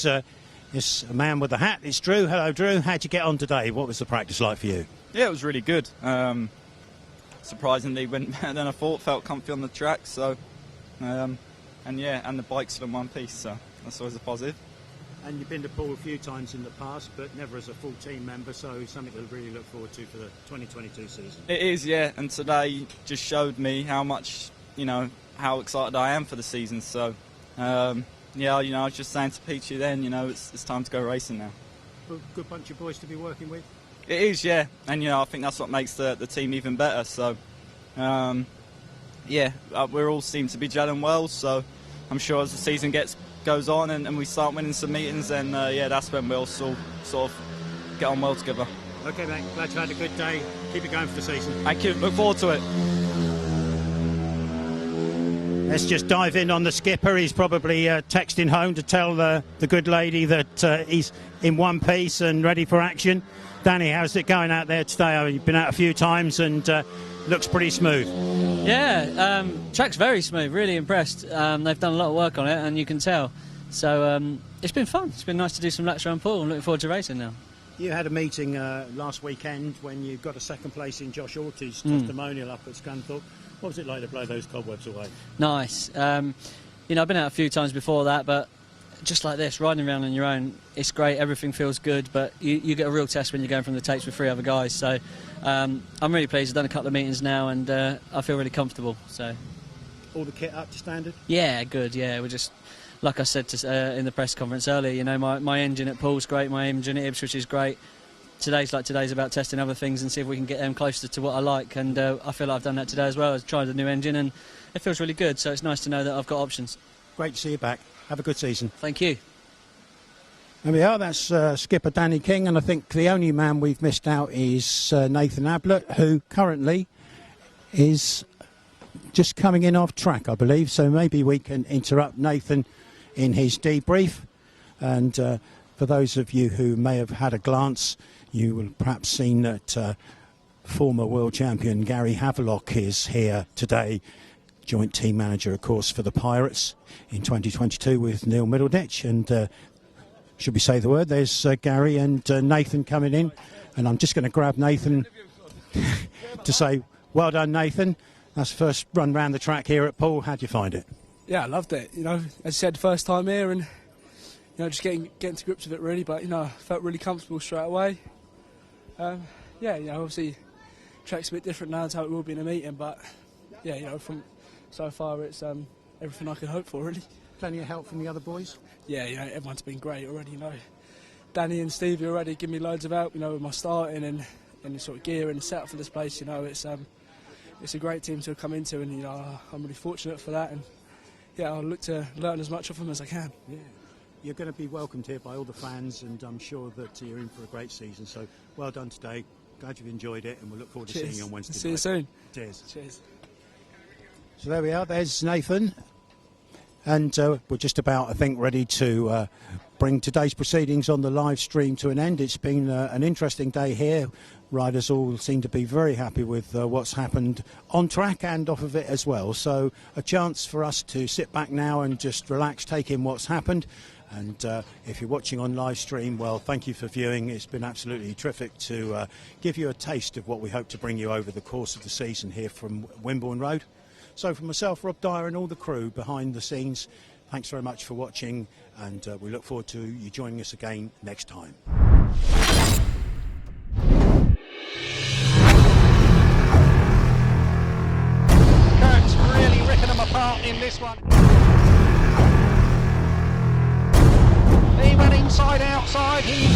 Is a man with a hat. It's Drew. Hello, Drew. How'd you get on today? What was the practice like for you? Yeah, it was really good. Surprisingly, went better than I thought. Felt comfy on the track. So, and the bike's in one piece. So that's always a positive. And you've been to Poole a few times in the past, but never as a full team member. So something to really look forward to for the 2022 season. It is, yeah. And today just showed me how much, how excited I am for the season. So. I was just saying to Peachy then, it's time to go racing now. Good bunch of boys to be working with. It is, yeah, and I think that's what makes the team even better. So, we all seem to be gelling well. So, I'm sure as the season goes on and we start winning some meetings, then that's when we'll sort of get on well together. Okay, mate. Glad you had a good day. Keep it going for the season. Thank you. Look forward to it. Let's just dive in on the skipper. He's probably texting home to tell the good lady that he's in one piece and ready for action. Danny, how's it going out there today? You've been out a few times and looks pretty smooth. Yeah, track's very smooth. Really impressed. They've done a lot of work on it, and you can tell. So it's been fun. It's been nice to do some laps around Poole. I'm looking forward to racing now. You had a meeting last weekend when you got a second place in Josh Orty's testimonial up at Scunthorpe. What was it like to blow those cobwebs away? Nice. You know, I've been out a few times before that, but just like this, riding around on your own, it's great. Everything feels good, but you get a real test when you're going from the tapes with 3 other guys. So I'm really pleased. I've done a couple of meetings now, and I feel really comfortable. So all the kit up to standard? Yeah, good. Yeah, we're just, like I said in the press conference earlier, you know, my engine at Poole's great, my engine at Ipswich is great. Today's about testing other things and see if we can get them closer to what I like, and I feel like I've done that today as well. I've tried the new engine and it feels really good, so it's nice to know that I've got options. Great to see you back. Have a good season. Thank you. There we are, that's skipper Danny King, and I think the only man we've missed out is Nathan Ablitt, who currently is just coming in off track, I believe, so maybe we can interrupt Nathan in his debrief. And for those of you who may have had a glance, you will perhaps seen that former world champion Gary Havelock is here today, joint team manager, of course, for the Pirates in 2022 with Neil Middleditch. And should we say the word? There's Gary and Nathan coming in, and I'm just going to grab Nathan to say, well done, Nathan. That's the first run round the track here at Poole. How'd you find it? Yeah, I loved it. You know, as you said, the first time here, and you know, just getting to grips with it really. But you know, I felt really comfortable straight away. Yeah, you know, obviously, track's a bit different now to how it will be in a meeting. But yeah, you know, from so far, it's everything I could hope for really. Plenty of help from the other boys. Yeah, you know, everyone's been great already. You know, Danny and Stevie already give me loads of help. You know, with my starting and the sort of gear and setup for this place. You know, it's a great team to come into, and you know, I'm really fortunate for that. And yeah, I'll look to learn as much of them as I can. Yeah, you're going to be welcomed here by all the fans, and I'm sure that you're in for a great season. So well done today. Glad you've enjoyed it, and we'll look forward to seeing you on Wednesday. See you soon. Cheers. Cheers. So there we are. There's Nathan. And we're just about, I think, ready to bring today's proceedings on the live stream to an end. It's been an interesting day here. Riders all seem to be very happy with what's happened on track and off of it as well. So a chance for us to sit back now and just relax, take in what's happened. And if you're watching on live stream, well, thank you for viewing. It's been absolutely terrific to give you a taste of what we hope to bring you over the course of the season here from Wimborne Road. So from myself, Rob Dyer, and all the crew behind the scenes, thanks very much for watching, and we look forward to you joining us again next time. Kemp's really ripping them apart in this one. He went inside, outside, he